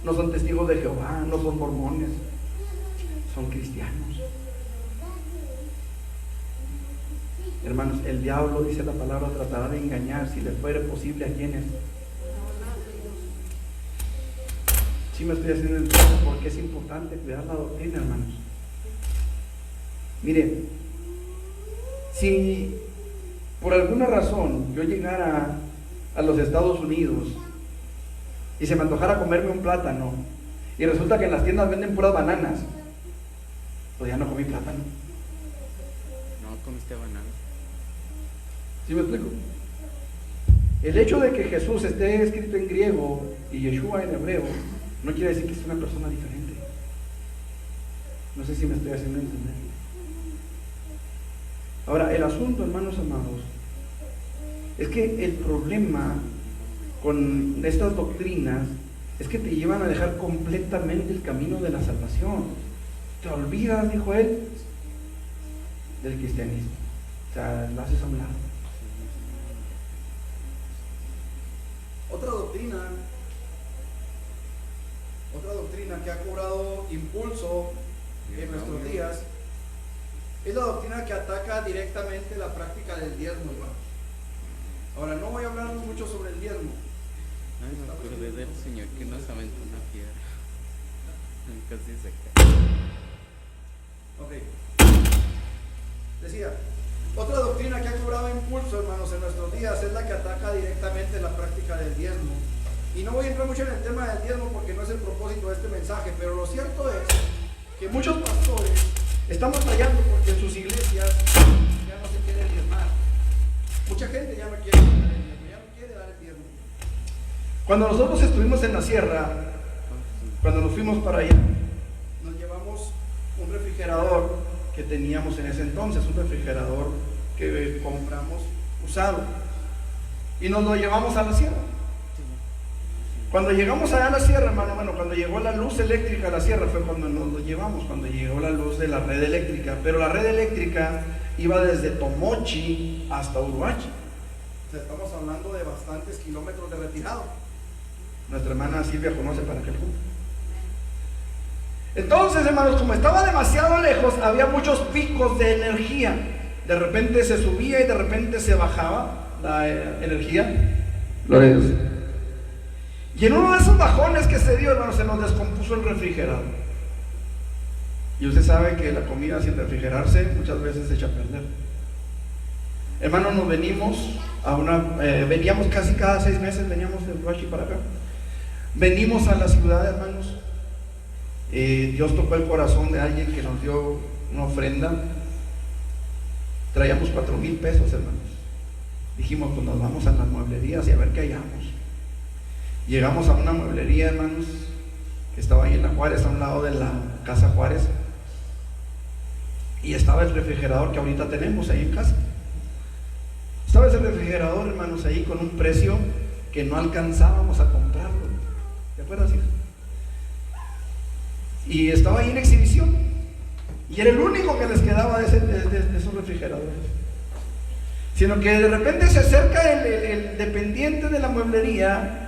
no son testigos de Jehová, no son mormones, son cristianos. Hermanos, el diablo, dice la palabra, tratará de engañar, si le fuere posible, a quienes. Sí me estoy haciendo entender porque es importante cuidar la doctrina, hermanos. Mire, si por alguna razón yo llegara a los Estados Unidos y se me antojara comerme un plátano y resulta que en las tiendas venden puras bananas, pues ya no comí plátano. No comiste banana. ¿Sí me explico? El hecho de que Jesús esté escrito en griego y Yeshua en hebreo no quiere decir que es una persona diferente. No sé si me estoy haciendo entender. Ahora, el asunto, hermanos amados, es que el problema con estas doctrinas es que te llevan a dejar completamente el camino de la salvación. Te olvidas, dijo él, del cristianismo. O sea, lo haces a un lado. Otra doctrina que ha cobrado impulso en nuestros días es la doctrina que ataca directamente la práctica del diezmo, hermanos. Ahora, no voy a hablar mucho sobre el diezmo. Ay, me acordé del señor que nos aventó una piedra. Casi se cae. Ok. Decía, otra doctrina que ha cobrado impulso, hermanos, en nuestros días es la que ataca directamente la práctica del diezmo. Y no voy a entrar mucho en el tema del diezmo porque no es el propósito de este mensaje, pero lo cierto es que muchos pastores están batallando porque en sus iglesias ya no se quiere diezmar. Mucha gente ya no quiere dar el diezmo, ya no quiere dar el diezmo. Cuando nosotros estuvimos en la sierra, cuando nos fuimos para allá, nos llevamos un refrigerador que teníamos en ese entonces, un refrigerador que compramos usado, y nos lo llevamos a la sierra. Cuando llegamos allá a la sierra, hermano, cuando llegó la luz eléctrica a la sierra fue cuando nos lo llevamos, cuando llegó la luz de la red eléctrica, pero la red eléctrica iba desde Tomochi hasta Uruachi. O sea, estamos hablando de bastantes kilómetros de retirado. Nuestra hermana Silvia conoce para qué punto. Entonces, hermanos, como estaba demasiado lejos, había muchos picos de energía. De repente se subía y de repente se bajaba la energía. Gloria a Dios. Y en uno de esos bajones que se dio, hermanos, se nos descompuso el refrigerador. Y usted sabe que la comida sin refrigerarse muchas veces se echa a perder. Hermanos, nos venimos a veníamos casi cada 6 meses, veníamos de Uruachi para acá. Venimos a la ciudad, hermanos. Dios tocó el corazón de alguien que nos dio una ofrenda. Traíamos 4,000 pesos, hermanos. Dijimos, pues nos vamos a las mueblerías y a ver qué hallamos. Llegamos a una mueblería, hermanos, que estaba ahí en la Juárez, a un lado de la Casa Juárez, y estaba el refrigerador que ahorita tenemos ahí en casa. Estaba ese refrigerador, hermanos, ahí con un precio que no alcanzábamos a comprarlo. ¿Te acuerdas, hija? Y estaba ahí en exhibición, y era el único que les quedaba de esos refrigeradores. Sino que de repente se acerca el dependiente de la mueblería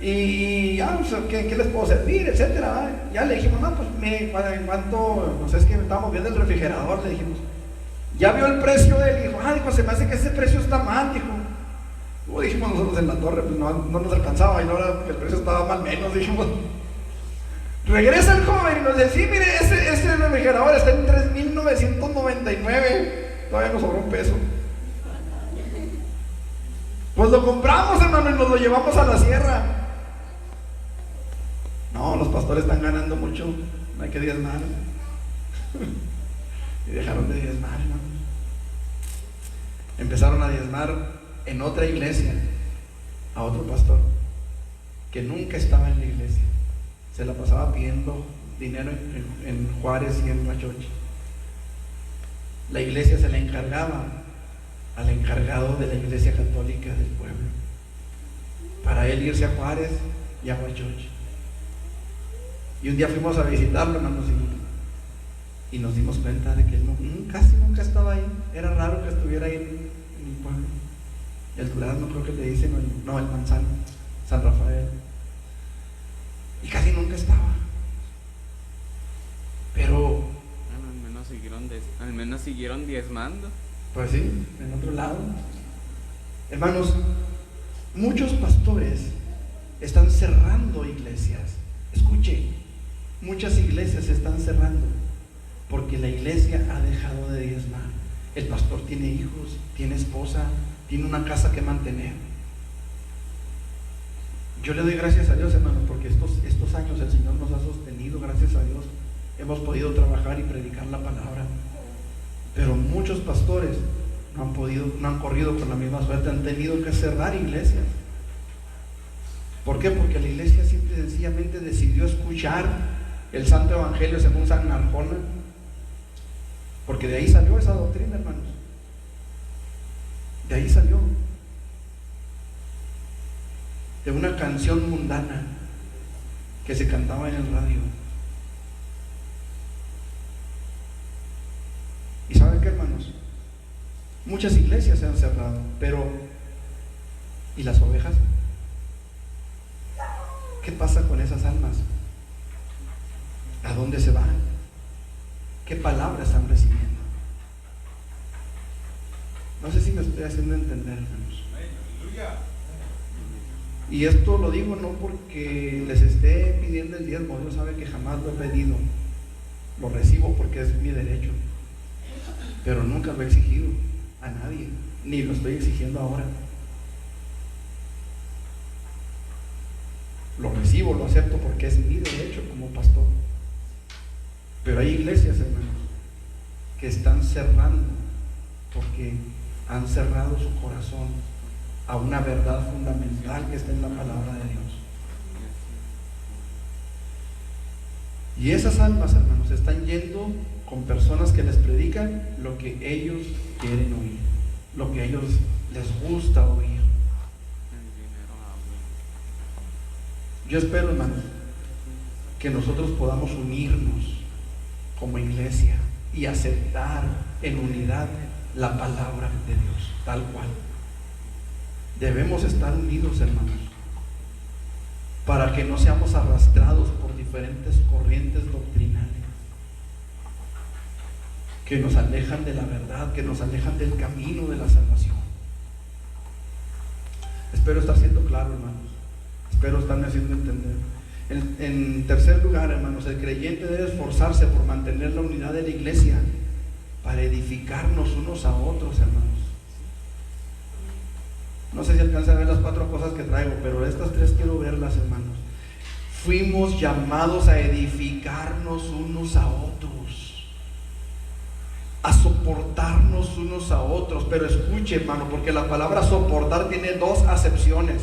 Y ya, o sea, ¿qué les puedo servir? Etcétera. Ya le dijimos, no, pues en cuanto, pues es que estábamos viendo el refrigerador, le dijimos, ya vio el precio de él, dijo, dijo, se me hace que ese precio está mal, dijo. Luego dijimos nosotros en la torre, pues no nos alcanzaba, y ahora que el precio estaba mal menos, dijimos. Regresa el joven y nos dice, sí, mire, ese refrigerador está en 3,999, todavía nos sobró un peso. Pues lo compramos, hermano, y nos lo llevamos a la sierra. No, los pastores están ganando mucho, no hay que diezmar. Y dejaron de diezmar, hermano. Empezaron a diezmar en otra iglesia a otro pastor que nunca estaba en la iglesia. Se la pasaba pidiendo dinero en Juárez y en Huachochi. La iglesia se la encargaba al encargado de la iglesia católica del pueblo, para él irse a Juárez y a Huachochi. Y un día fuimos a visitarlo, hermanos, y nos dimos cuenta de que él casi nunca estaba ahí. Era raro que estuviera ahí en el pueblo. El Durazno, creo que le dicen, no, el Manzano, San Rafael. Y casi nunca estaba. Pero al menos siguieron diezmando. Pues sí, en otro lado. Hermanos, muchos pastores están cerrando iglesias. Escuche, muchas iglesias se están cerrando porque la iglesia ha dejado de diezmar. El pastor tiene hijos, tiene esposa, tiene una casa que mantener. Yo le doy gracias a Dios, hermanos, porque estos años el Señor nos ha sostenido. Gracias a Dios hemos podido trabajar y predicar la palabra. Pero muchos pastores no han corrido con la misma suerte, han tenido que cerrar iglesias. ¿Por qué? Porque la iglesia simple y sencillamente decidió escuchar el Santo Evangelio según San Arjona, porque de ahí salió esa doctrina, hermanos. De ahí salió. De una canción mundana que se cantaba en el radio. ¿Y saben qué, hermanos? Muchas iglesias se han cerrado, pero ¿y las ovejas? ¿Qué pasa con esas almas? ¿A dónde se van? ¿Qué palabras están recibiendo? No sé si me estoy haciendo entender, hermanos. Y esto lo digo no porque les esté pidiendo el diezmo. Dios sabe que jamás lo he pedido. Lo recibo porque es mi derecho, pero nunca lo he exigido a nadie, ni lo estoy exigiendo ahora. Lo recibo, lo acepto porque es mi derecho como pastor. Pero hay iglesias, hermanos, que están cerrando porque han cerrado su corazón a una verdad fundamental que está en la palabra de Dios. Y esas almas, hermanos, están yendo con personas que les predican lo que ellos quieren oír, lo que a ellos les gusta oír. Yo espero, hermanos, que nosotros podamos unirnos como iglesia y aceptar en unidad la palabra de Dios, tal cual. Debemos estar unidos, hermanos, para que no seamos arrastrados por diferentes corrientes doctrinales que nos alejan de la verdad, que nos alejan del camino de la salvación. Espero estar siendo claro, hermanos. Espero estarme haciendo entender. En tercer lugar, hermanos, el creyente debe esforzarse por mantener la unidad de la iglesia para edificarnos unos a otros, hermanos. No sé si alcanza a ver las 4 cosas que traigo, pero estas 3 quiero verlas, hermanos. Fuimos llamados a edificarnos unos a otros, a soportarnos unos a otros. Pero escuche, hermano, porque la palabra soportar tiene 2 acepciones.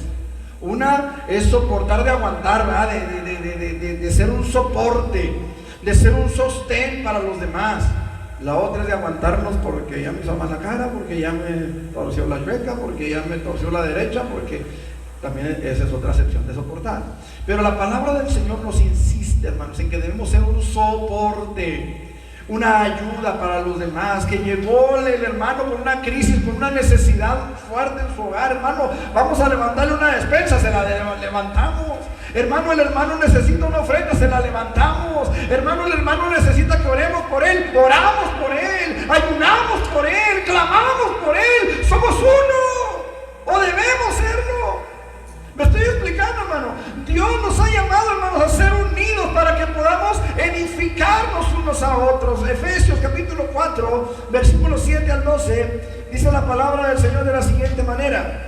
Una es soportar de aguantar, ¿verdad? De ser un soporte, de ser un sostén para los demás. La otra es de aguantarnos porque ya me hizo mal la cara, porque ya me torció la chueca, porque ya me torció la derecha, porque también esa es otra acepción de soportar. Pero la palabra del Señor nos insiste, hermanos, en que debemos ser un soporte. una ayuda para los demás, que llegó el hermano con una crisis, con una necesidad fuerte en su hogar. Hermano, vamos a levantarle una despensa, se la levantamos. Hermano, el hermano necesita una ofrenda, se la levantamos. Hermano, el hermano necesita que oremos por él, oramos por él, ayunamos por él, clamamos por él. Somos uno, o debemos serlo. ¿Me estoy explicando, hermano? Dios nos ha llamado, hermanos, a ser unidos para que podamos edificarnos unos a otros. Efesios capítulo 4, versículos 7 al 12, dice la palabra del Señor de la siguiente manera: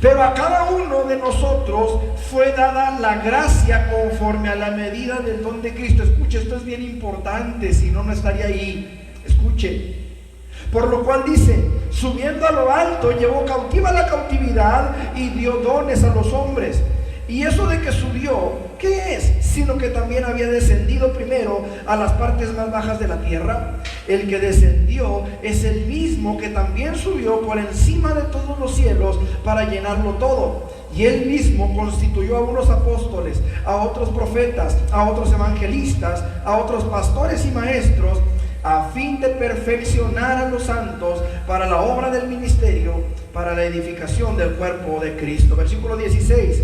pero a cada uno de nosotros fue dada la gracia conforme a la medida del don de Cristo. Escuche, esto es bien importante, si no, no estaría ahí. Escuche. Por lo cual dice: subiendo a lo alto, llevó cautiva la cautividad y dio dones a los hombres. Y eso de que subió, ¿qué es? Sino que también había descendido primero a las partes más bajas de la tierra. El que descendió es el mismo que también subió por encima de todos los cielos para llenarlo todo. Y él mismo constituyó a unos apóstoles, a otros profetas, a otros evangelistas, a otros pastores y maestros, a fin de perfeccionar a los santos para la obra del ministerio, para la edificación del cuerpo de Cristo. Versículo 16: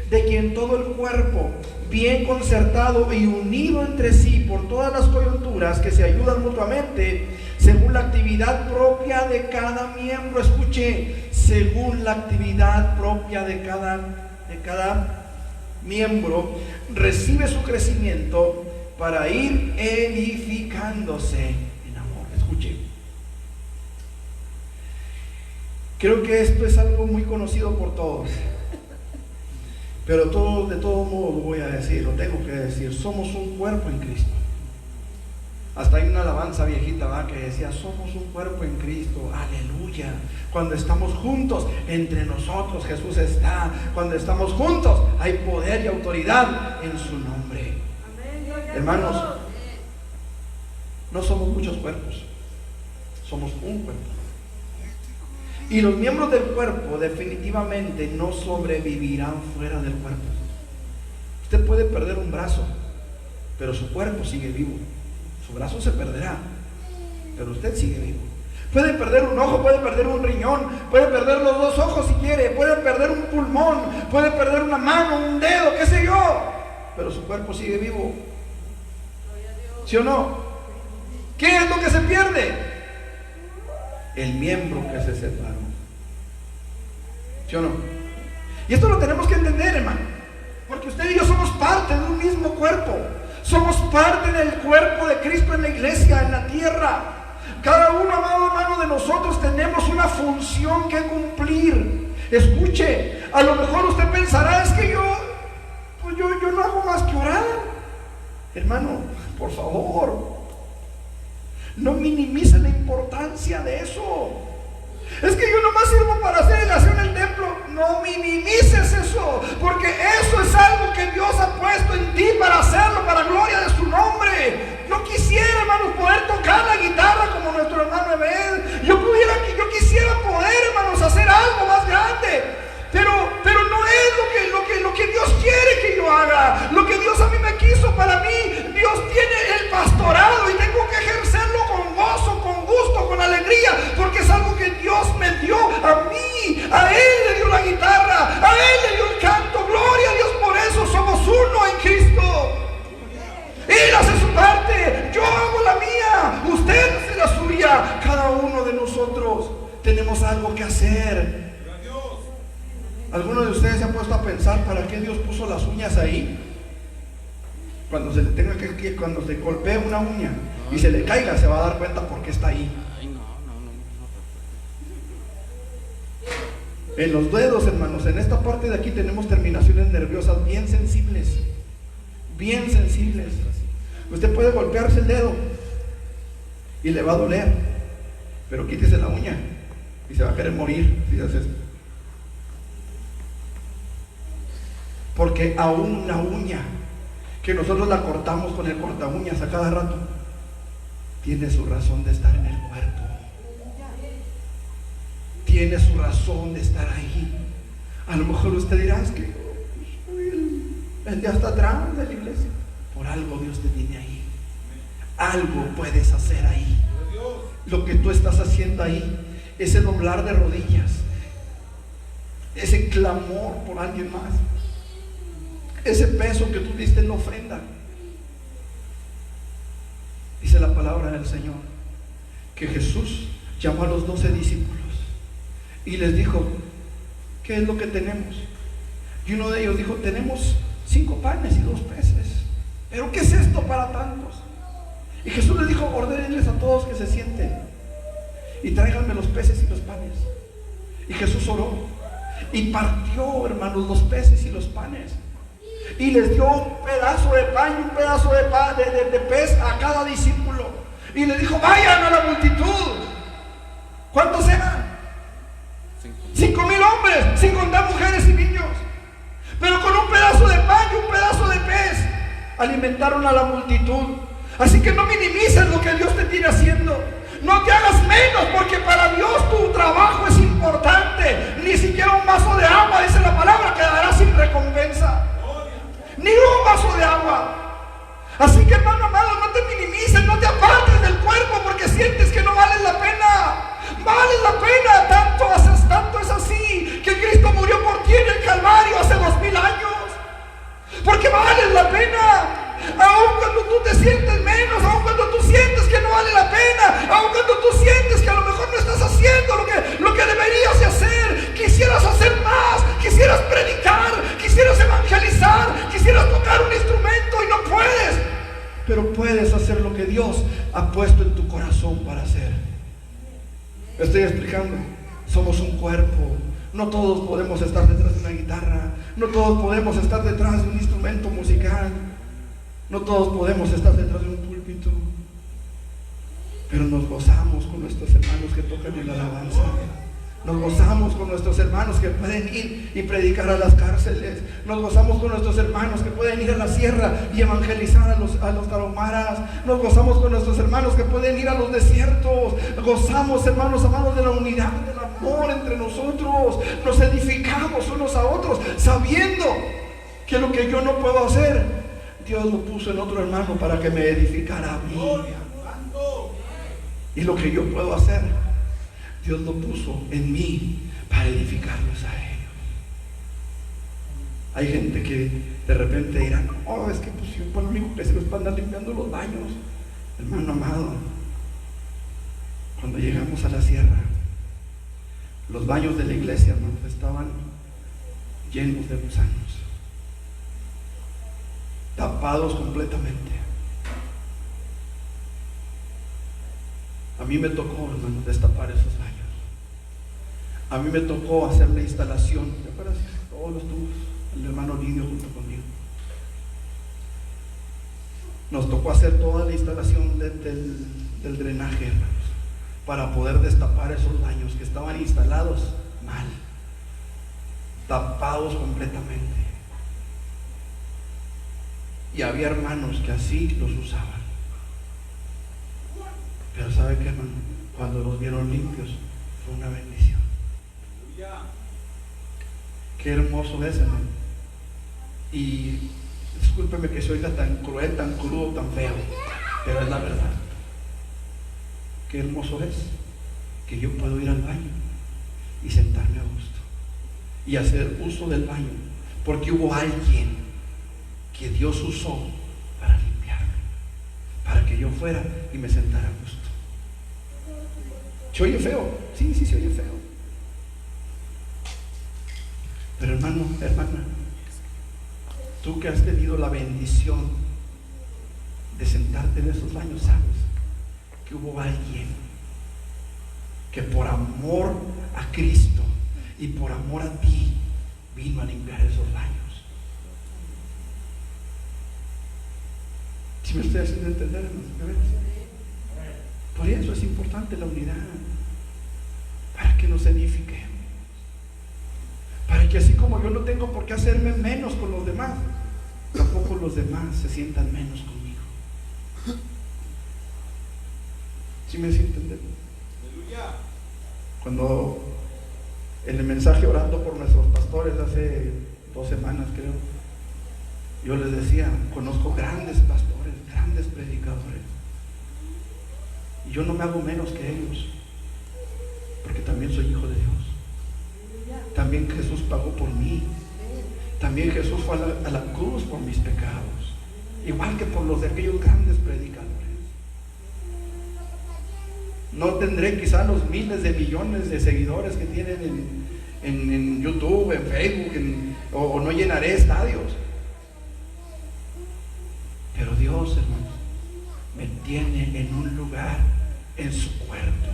de quien todo el cuerpo, bien concertado y unido entre sí por todas las coyunturas que se ayudan mutuamente, según la actividad propia de cada miembro. Escuche, según la actividad propia de cada miembro, recibe su crecimiento para ir edificándose en amor. Escuche, creo que esto es algo muy conocido por todos, pero de todo modo lo voy a decir, lo tengo que decir: somos un cuerpo en Cristo. Hasta hay una alabanza viejita, ¿verdad?, que decía: somos un cuerpo en Cristo, aleluya. Cuando estamos juntos, entre nosotros Jesús está. Cuando estamos juntos, hay poder y autoridad en su nombre. Hermanos, no somos muchos cuerpos, somos un cuerpo. Y los miembros del cuerpo definitivamente no sobrevivirán fuera del cuerpo. Usted puede perder un brazo, pero su cuerpo sigue vivo. Su brazo se perderá, pero usted sigue vivo. Puede perder un ojo, puede perder un riñón, puede perder los dos ojos si quiere, puede perder un pulmón, puede perder una mano, un dedo, qué sé yo, pero su cuerpo sigue vivo. ¿Sí o no? ¿Qué es lo que se pierde? El miembro que se separó. ¿Sí o no? Y esto lo tenemos que entender, hermano, porque usted y yo somos parte de un mismo cuerpo. Somos parte del cuerpo de Cristo en la iglesia, en la tierra. Cada uno, amado hermano, de nosotros tenemos una función que cumplir. Escuche, a lo mejor usted pensará: es que yo no hago más que orar. Hermano, por favor, no minimice la importancia de eso. Es que yo nomás sirvo para hacer oración en el templo. No minimices eso, porque eso es algo que Dios ha puesto en ti para hacerlo, para gloria de su nombre. Yo quisiera, hermanos, poder tocar la guitarra como nuestro hermano Ebed. Yo quisiera poder, hermanos, hacer algo más grande. Pero no es lo que Dios quiere que yo haga. Lo que Dios a mí me quiso para mí. Dios tiene el pastorado y tengo que ejercerlo con gozo, con gusto, con alegría, porque es algo que Dios me dio a mí. A Él le dio la guitarra, a Él le dio el canto. Gloria a Dios por eso. Somos uno en Cristo. Él hace su parte, yo hago la mía, usted hace la suya. Cada uno de nosotros tenemos algo que hacer. ¿Alguno de ustedes se ha puesto a pensar para qué Dios puso las uñas ahí? Cuando se le tenga cuando se golpee una uña y se le caiga, se va a dar cuenta por qué está ahí. Ay, no. En los dedos, hermanos, en esta parte de aquí tenemos terminaciones nerviosas bien sensibles. Bien sensibles. Usted puede golpearse el dedo y le va a doler, pero quítese la uña y se va a querer morir si hace esto. Porque aún la uña, que nosotros la cortamos con el corta uñas a cada rato, tiene su razón de estar en el cuerpo. Tiene su razón de estar ahí. A lo mejor usted dirá: es que yo soy el de hasta atrás de la iglesia. Por algo Dios te tiene ahí. Algo puedes hacer ahí. Lo que tú estás haciendo ahí, ese doblar de rodillas, ese clamor por alguien más, ese peso que tú diste en la ofrenda. Dice la palabra del Señor que Jesús llamó a los 12 discípulos y les dijo: ¿qué es lo que tenemos? Y uno de ellos dijo: tenemos 5 panes y 2 peces. ¿Pero qué es esto para tantos? Y Jesús les dijo: ordénenles a todos que se sienten y tráiganme los peces y los panes. Y Jesús oró y partió, hermanos, los peces y los panes, y les dio un pedazo de pan y un pedazo de pez a cada discípulo, y les dijo: vayan a la multitud. ¿Cuántos eran? 5,000 hombres, sin contar mujeres y niños. Pero con un pedazo de pan y un pedazo de pez alimentaron a la multitud. Así que no minimices lo que Dios te tiene haciendo. No te hagas menos, porque para Dios tu trabajo es importante. Ni siquiera un vaso de agua, dice la palabra, quedará sin recompensa. Ni un vaso de agua. Así que, hermano amado, no te minimices, no te apartes del cuerpo porque sientes que no vales la pena. Vale la pena, tanto es así que Cristo murió por ti en el Calvario hace 2000 años. Porque vale la pena. Aun cuando tú te sientes menos, aun cuando tú sientes que no vale la pena, aun cuando tú sientes que a lo mejor no estás haciendo lo que deberías de hacer, quisieras hacer más, quisieras predicar, quisieras evangelizar, quisieras tocar un instrumento y no puedes, pero puedes hacer lo que Dios ha puesto en tu corazón para hacer. ¿Me estoy explicando? Somos un cuerpo. No todos podemos estar detrás de una guitarra, no todos podemos estar detrás de un instrumento musical, no todos podemos estar detrás de un púlpito, pero nos gozamos con nuestros hermanos que tocan en la alabanza. Nos gozamos con nuestros hermanos que pueden ir y predicar a las cárceles. Nos gozamos con nuestros hermanos que pueden ir a la sierra y evangelizar a los tarahumaras. Nos gozamos con nuestros hermanos que pueden ir a los desiertos. Gozamos, hermanos amados, de la unidad, del amor entre nosotros. Nos edificamos unos a otros, sabiendo que lo que yo no puedo hacer, Dios lo puso en otro hermano para que me edificara a mí. Y lo que yo puedo hacer, Dios lo puso en mí para edificarlos a ellos. Hay gente que de repente dirá: oh, es que pues yo por lo único que se los van a andar limpiando los baños. Hermano amado, cuando llegamos a la sierra, los baños de la iglesia, hermanos, estaban llenos de gusanos, tapados completamente. A mí me tocó, hermano, destapar esos baños. A mí me tocó hacer la instalación. ¿Te acuerdas? Todos los tubos, el hermano Lidio junto conmigo. Nos tocó hacer toda la instalación del drenaje, hermanos, para poder destapar esos baños que estaban instalados mal, tapados completamente. Y había hermanos que así los usaban. Pero ¿sabe qué, hermano? Cuando los vieron limpios, fue una bendición. Qué hermoso es, hermano. Y discúlpeme que se oiga tan cruel, tan crudo, tan feo, pero es la verdad. Qué hermoso es que yo puedo ir al baño y sentarme a gusto y hacer uso del baño, porque hubo alguien que Dios usó para limpiarme, para que yo fuera y me sentara a gusto. ¿Se oye feo? Sí, se oye feo. Pero hermano, hermana, tú que has tenido la bendición de sentarte en esos baños, sabes que hubo alguien que por amor a Cristo y por amor a ti vino a limpiar esos baños. ¿Sí me estoy haciendo entender, hermanos? Por eso es importante la unidad, para que nos edifiquemos, para que así como yo no tengo por qué hacerme menos con los demás, tampoco los demás se sientan menos conmigo. ¿Sí me hace entender? Cuando en el mensaje orando por nuestros pastores hace 2 semanas, creo, yo les decía: conozco grandes pastores, grandes predicadores, Y yo no me hago menos que ellos, porque también soy hijo de Dios. También Jesús pagó por mí. También Jesús fue a la cruz por mis pecados, igual que por los de aquellos grandes predicadores. No tendré quizá los miles de millones de seguidores que tienen en YouTube, en Facebook, o no llenaré estadios. Pero Dios, hermanos, me tiene en un lugar en su cuerpo.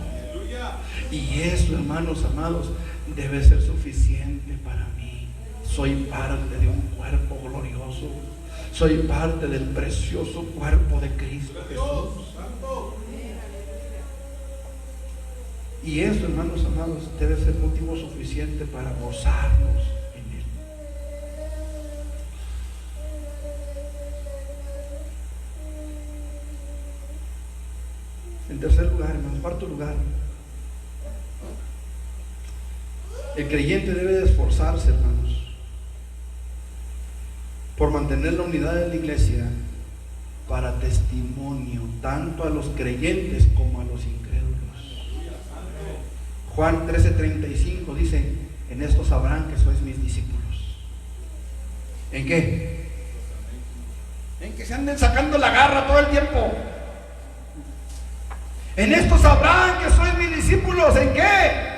Y eso, hermanos amados, debe ser suficiente para mí. Soy parte de un cuerpo glorioso. Soy parte del precioso cuerpo de Cristo Jesús. Y eso, hermanos amados, debe ser motivo suficiente para gozarnos en Él. En tercer lugar, hermanos, cuarto lugar, el creyente debe de esforzarse, hermanos, por mantener la unidad de la iglesia para testimonio tanto a los creyentes como a los incrédulos. Juan 13:35 dice: en esto sabrán que sois mis discípulos. ¿En qué? En que se anden sacando la garra todo el tiempo. En esto sabrán que sois mis discípulos. ¿En qué?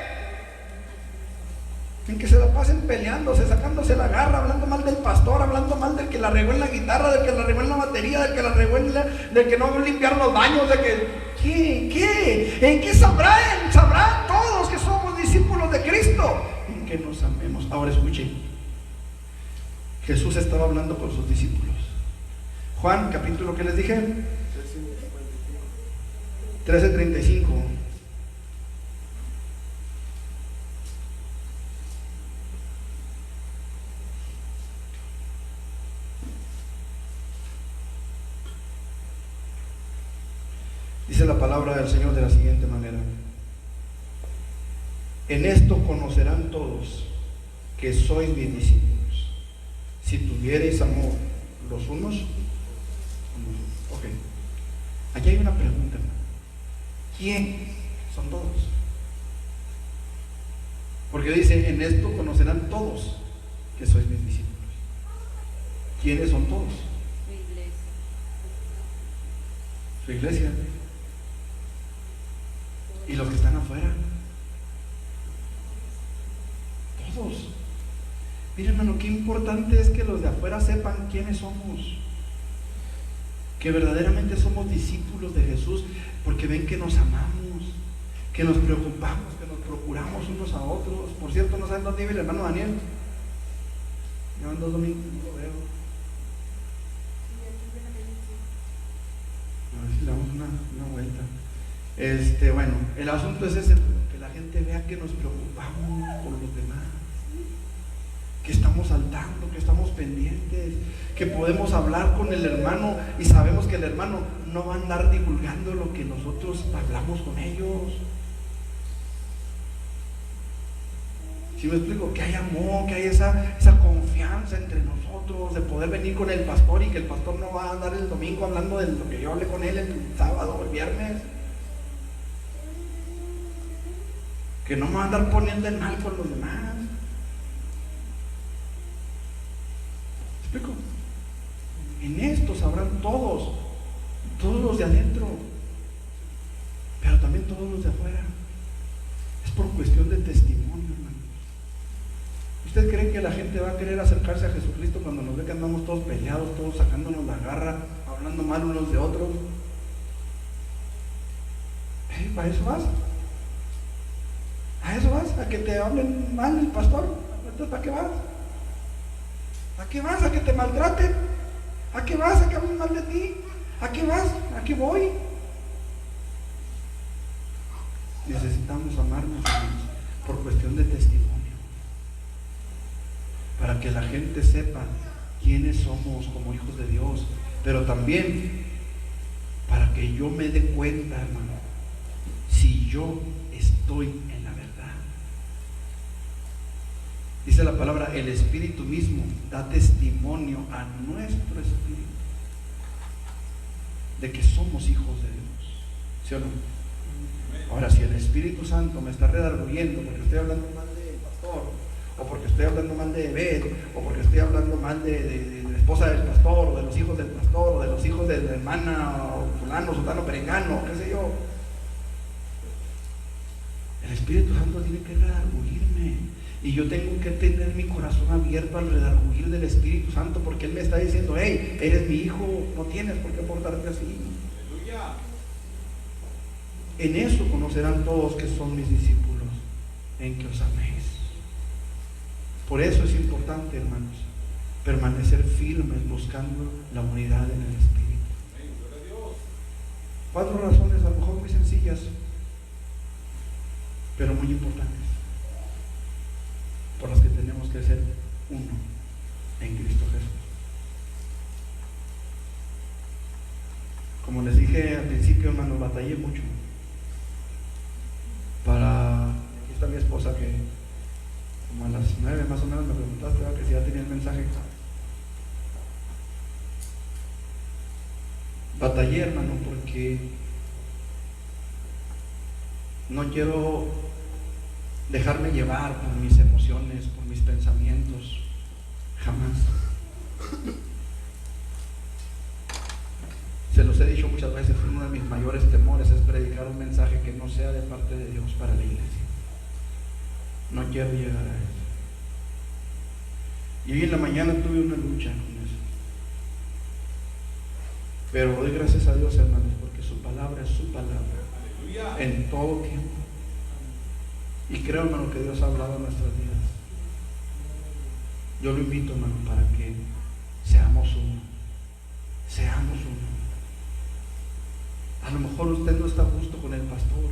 En que se la pasen peleándose, sacándose la garra, hablando mal del pastor, hablando mal del que la regó en la guitarra, del que la regó en la batería, del que la regó del que no limpiaron los baños, de que... ¿Qué? ¿En qué sabrán? Sabrán todos que somos discípulos de Cristo, en que nos amemos. Ahora escuchen, Jesús estaba hablando con sus discípulos. Juan, capítulo que les dije, 13:35. Dice la palabra del Señor de la siguiente manera: en esto conocerán todos que sois mis discípulos, si tuviereis amor los unos con los otros. Ok, aquí hay una pregunta. ¿Quién son todos? Porque dice: en esto conocerán todos que sois mis discípulos. ¿Quiénes son todos? Su iglesia. ¿Y los que están afuera? Todos. Mira, hermano, qué importante es que los de afuera sepan quiénes somos, que verdaderamente somos discípulos de Jesús, porque ven que nos amamos, que nos preocupamos, que nos procuramos unos a otros. Por cierto, ¿no saben dónde vive el hermano Daniel? Llevan 2 domingos, no lo veo. A ver si le damos una vuelta. Bueno, el asunto es ese, que la gente vea que nos preocupamos por los demás, que estamos al tanto, que estamos pendientes, que podemos hablar con el hermano y sabemos que el hermano no va a andar divulgando lo que nosotros hablamos con ellos. ¿Sí me explico? Que hay amor, que hay esa confianza entre nosotros, de poder venir con el pastor y que el pastor no va a andar el domingo hablando de lo que yo hablé con él el sábado o el viernes. Que no me va a andar poniendo el mal con los demás. ¿Me explico? En esto sabrán todos los de adentro, pero también todos los de afuera. Es por cuestión de testimonio, hermano. ¿Usted cree que la gente va a querer acercarse a Jesucristo cuando nos ve que andamos todos peleados, todos sacándonos la garra, hablando mal unos de otros? ¿Para eso vas? ¿A eso vas? ¿A que te hablen mal el pastor? Entonces, ¿para qué vas? ¿A qué vas? ¿A que te maltraten? ¿A qué vas? ¿A que hablen mal de ti? ¿A qué vas? ¿A qué voy? Necesitamos amarnos, hermanos, por cuestión de testimonio, para que la gente sepa quiénes somos como hijos de Dios, pero también para que yo me dé cuenta, hermano, si yo estoy en la verdad. Dice la palabra: el Espíritu mismo da testimonio a nuestro espíritu de que somos hijos de Dios. ¿Sí o no? Ahora, si el Espíritu Santo me está redarguyendo porque estoy hablando mal del pastor, o porque estoy hablando mal de Ebed, o porque estoy hablando mal de la esposa del pastor, o de los hijos del pastor, o de los hijos de la hermana, o fulano, sultano, perengano, qué sé yo, el Espíritu Santo tiene que redarguyirme. Y yo tengo que tener mi corazón abierto al redarguir del Espíritu Santo, porque Él me está diciendo: hey, eres mi hijo, no tienes por qué portarte así. ¡Aleluya! En eso conocerán todos que son mis discípulos, en que os améis. Por eso es importante, hermanos, permanecer firmes buscando la unidad en el Espíritu. 4 razones, a lo mejor muy sencillas, pero muy importantes, por las que tenemos que ser uno en Cristo Jesús. Como les dije al principio, hermanos, batallé mucho para... Aquí está mi esposa, que como a las 9 más o menos me preguntaste, ¿verdad?, que si ya tenía el mensaje. Batallé, hermano, porque no quiero dejarme llevar por mis emociones, por mis pensamientos, jamás. Se los he dicho muchas veces, uno de mis mayores temores es predicar un mensaje que no sea de parte de Dios para la iglesia. No quiero llegar a eso. Y hoy en la mañana tuve una lucha con eso. Pero doy gracias a Dios, hermanos, porque su palabra es su palabra. En todo tiempo. Y creo, hermano, que Dios ha hablado en nuestras vidas. Yo lo invito, hermano, para que seamos uno. Seamos uno. A lo mejor usted no está a gusto con el pastor.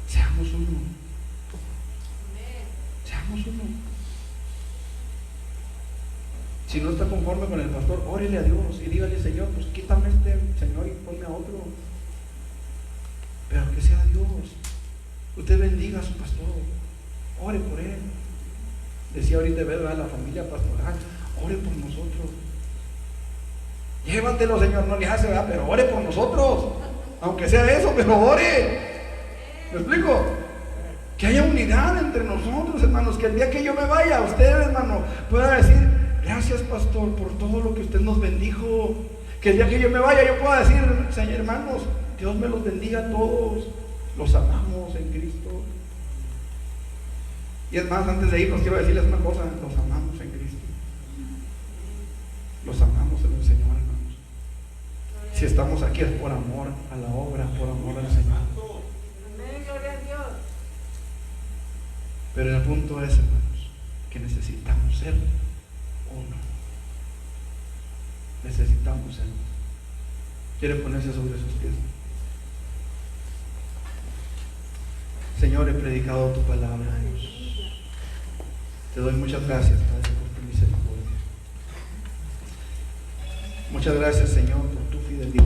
Seamos uno. Seamos uno. Si no está conforme con el pastor, órele a Dios y dígale: Señor, pues quítame este Señor y ponme a otro. Pero que sea Dios. Usted bendiga a su pastor, ore por él. Decía ahorita, ¿verdad?, la familia pastoral, ore por nosotros. Llévatelo, Señor, no le hace, ¿verdad?, pero ore por nosotros, aunque sea eso, pero ore. ¿Me explico? Que haya unidad entre nosotros, hermanos, que el día que yo me vaya, usted, hermano, pueda decir: gracias, pastor, por todo lo que usted nos bendijo. Que el día que yo me vaya, yo pueda decir: Señor, hermanos, Dios me los bendiga a todos, los amamos en Cristo. Y es más, antes de irnos quiero decirles una cosa: los amamos en Cristo, los amamos en el Señor, hermanos. Si estamos aquí es por amor a la obra, por amor al Señor. Pero el punto es, hermanos, que necesitamos ser uno. Necesitamos ser uno. ¿Quiere ponerse sobre sus pies? Señor, he predicado tu palabra, Dios. Te doy muchas gracias, Padre, por tu misericordia. Muchas gracias, Señor, por tu fidelidad.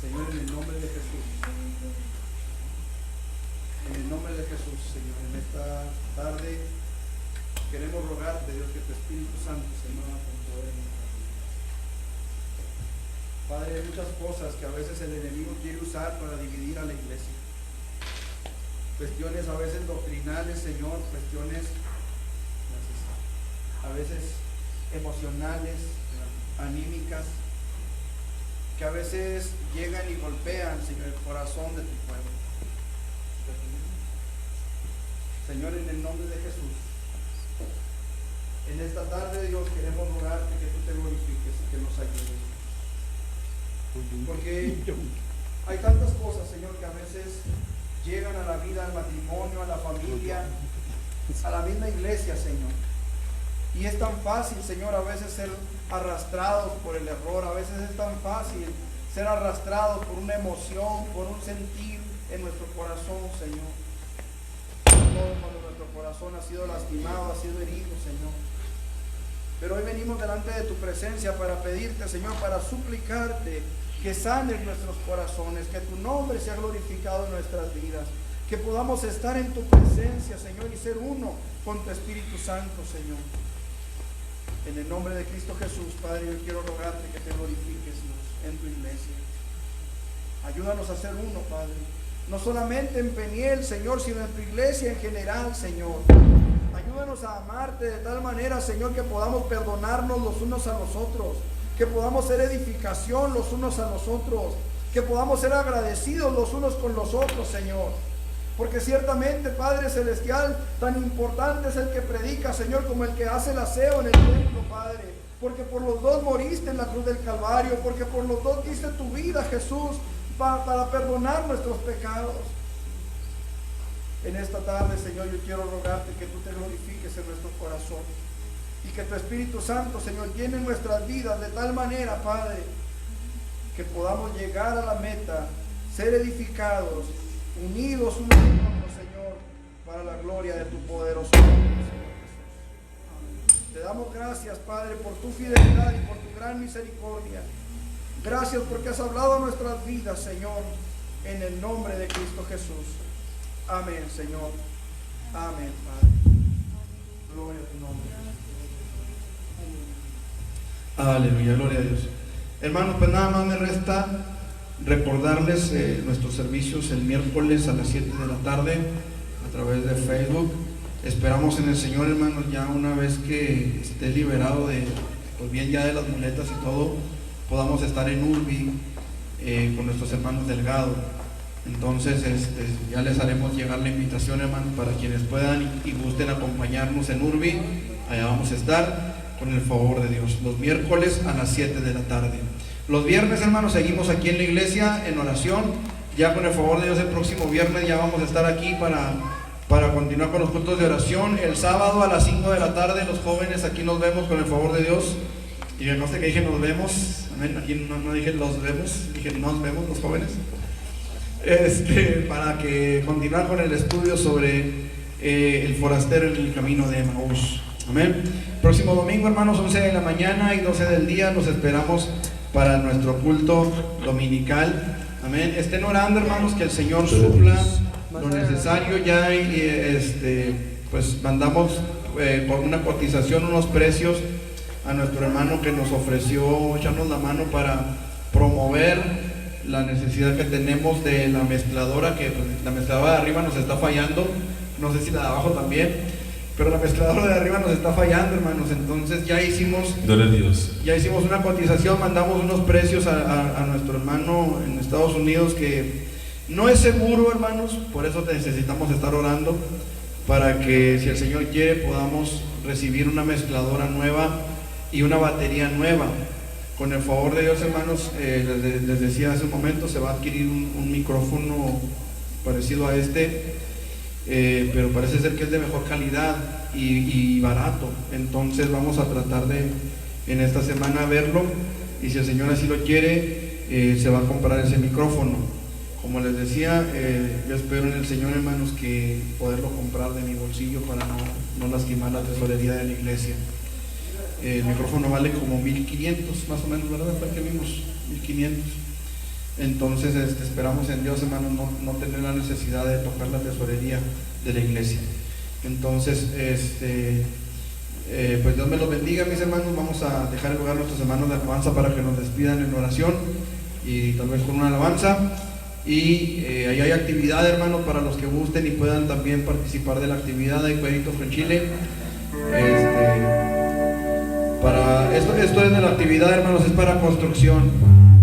Señor, en el nombre de Jesús. En el nombre de Jesús, Señor, en esta tarde queremos rogarte, Dios, que tu Espíritu Santo se mueva con poder en nuestra vida. Padre, hay muchas cosas que a veces el enemigo quiere usar para dividir a la iglesia. Cuestiones a veces doctrinales, Señor, cuestiones a veces emocionales, anímicas, que a veces llegan y golpean, Señor, el corazón de tu pueblo. Señor, en el nombre de Jesús, en esta tarde, Dios, queremos rogarte que tú te glorifiques y que nos ayudes. Porque hay tantas cosas, Señor, que a veces llegan a la vida, al matrimonio, a la familia, a la misma iglesia, Señor. Y es tan fácil, Señor, a veces ser arrastrados por el error, a veces es tan fácil ser arrastrados por una emoción, por un sentir en nuestro corazón, Señor. Todo cuando nuestro corazón ha sido lastimado, ha sido herido, Señor. Pero hoy venimos delante de tu presencia para pedirte, Señor, para suplicarte que sanes nuestros corazones, que tu nombre sea glorificado en nuestras vidas, que podamos estar en tu presencia, Señor, y ser uno con tu Espíritu Santo, Señor. En el nombre de Cristo Jesús, Padre, yo quiero rogarte que te glorifiques, Dios. en tu iglesia. Ayúdanos a ser uno, Padre. No solamente en Peniel, Señor, sino en tu iglesia en general, Señor. Ayúdanos a amarte de tal manera, Señor, que podamos perdonarnos los unos a los otros, que podamos ser edificación los unos a los otros, que podamos ser agradecidos los unos con los otros, Señor. Porque ciertamente, Padre Celestial, tan importante es el que predica, Señor, como el que hace el aseo en el templo, Padre. Porque por los dos moriste en la cruz del Calvario, porque por los dos diste tu vida, Jesús, para perdonar nuestros pecados. En esta tarde, Señor, yo quiero rogarte que tú te glorifiques en nuestro corazón y que tu Espíritu Santo, Señor, llene nuestras vidas de tal manera, Padre, que podamos llegar a la meta, ser edificados, unidos unos con otros, Señor, para la gloria de tu poderoso nombre, Señor Jesús. Te damos gracias, Padre, por tu fidelidad y por tu gran misericordia. Gracias porque has hablado a nuestras vidas, Señor, en el nombre de Cristo Jesús. Amén, Señor. Amén, Padre. Gloria a tu nombre. Aleluya, gloria a Dios. Hermanos, pues nada más me resta recordarles nuestros servicios el miércoles a las 7 de la tarde a través de Facebook. Esperamos en el Señor, hermanos, ya una vez que esté liberado de, pues bien ya de las muletas y todo, podamos estar en Urbi con nuestros hermanos Delgado. Entonces ya les haremos llegar la invitación, hermanos, para quienes puedan y gusten acompañarnos en Urbi. Allá vamos a estar con el favor de Dios, los miércoles a las 7 de la tarde. Los viernes, hermanos, seguimos aquí en la iglesia en oración. Ya con el favor de Dios el próximo viernes ya vamos a estar aquí para continuar con los cultos de oración. El sábado a las 5 de la tarde los jóvenes aquí nos vemos con el favor de Dios. Y no sé qué dije, nos vemos. Amén. Aquí no dije los vemos, dije nos vemos los jóvenes. Para que continuar con el estudio sobre el forastero en el camino de Emaús. Amén. Próximo domingo, hermanos, 11 de la mañana y 12 del día, los esperamos para nuestro culto dominical. Amén. Estén orando, hermanos, que el Señor supla lo necesario. Ya pues mandamos por una cotización unos precios a nuestro hermano que nos ofreció echarnos la mano para promover la necesidad que tenemos de la mezcladora, que pues, la mezcladora de arriba nos está fallando, no sé si la de abajo también, pero la mezcladora de arriba nos está fallando, hermanos. Entonces ya hicimos una cotización, mandamos unos precios a nuestro hermano en Estados Unidos, que no es seguro, hermanos, por eso necesitamos estar orando para que, si el Señor quiere, podamos recibir una mezcladora nueva y una batería nueva. Con el favor de Dios, hermanos, les decía hace un momento, se va a adquirir un micrófono parecido a pero parece ser que es de mejor calidad y barato. Entonces vamos a tratar de en esta semana verlo, y si el Señor así lo quiere, se va a comprar ese micrófono. Como les decía, yo espero en el Señor, hermanos, que poderlo comprar de mi bolsillo para no lastimar la tesorería de la iglesia. El micrófono vale como 1,500 más o menos, ¿verdad? Fue que vimos 1,500. Entonces esperamos en Dios, hermanos, no tener la necesidad de tocar la tesorería de la iglesia. Entonces pues Dios me los bendiga, mis hermanos. Vamos a dejar el lugar a nuestros hermanos de alabanza para que nos despidan en oración y tal vez con una alabanza. Y ahí hay actividad, hermanos, para los que gusten y puedan también participar de la actividad. Hay cuadritos con chile. Para esto es de la actividad, hermanos, es para construcción.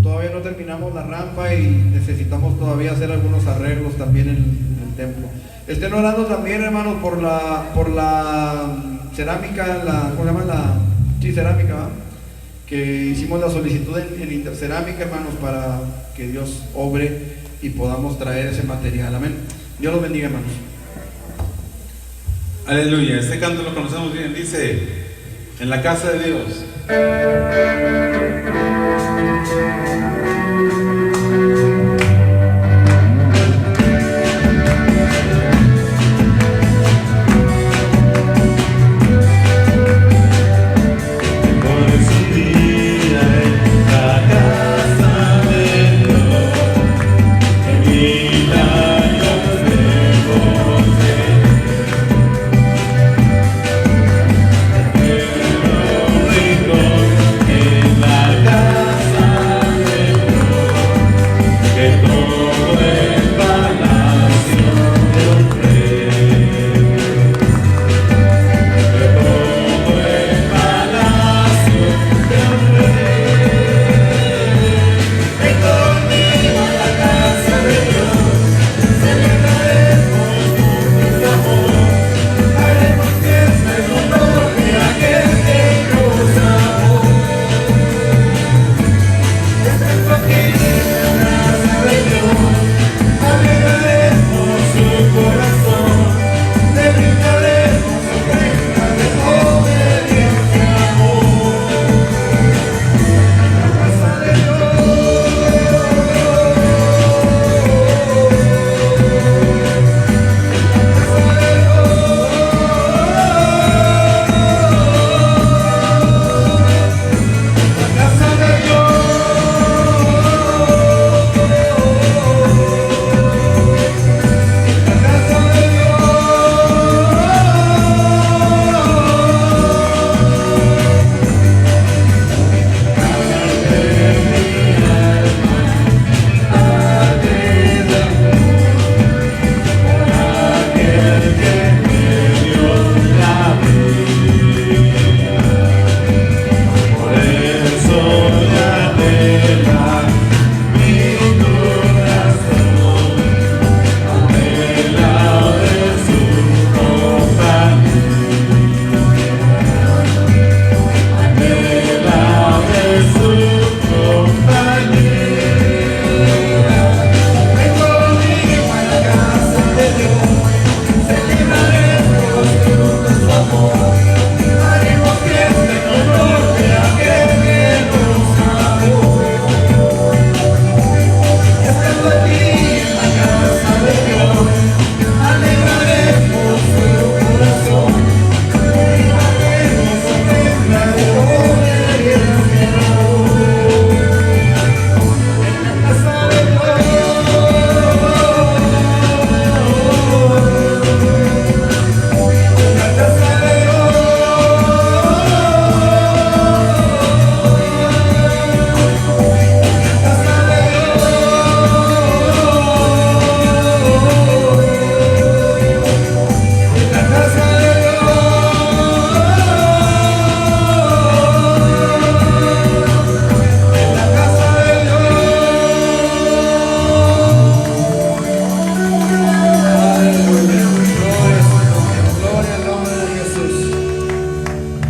Todavía no terminamos la rampa y necesitamos todavía hacer algunos arreglos también en el templo. Estén orando también, hermanos, por la cerámica, ¿cómo se llama? Cerámica, ¿va? Que hicimos la solicitud en Intercerámica, hermanos, para que Dios obre y podamos traer ese material. Amén. Dios los bendiga, hermanos. Aleluya. Este canto lo conocemos bien. Dice: en la casa de Dios. La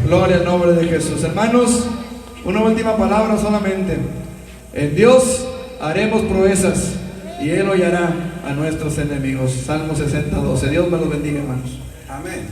Gloria al nombre de Jesús. Hermanos, una última palabra solamente. En Dios haremos proezas y Él hollará a nuestros enemigos. Salmo 60:12. Dios me los bendiga, hermanos. Amén.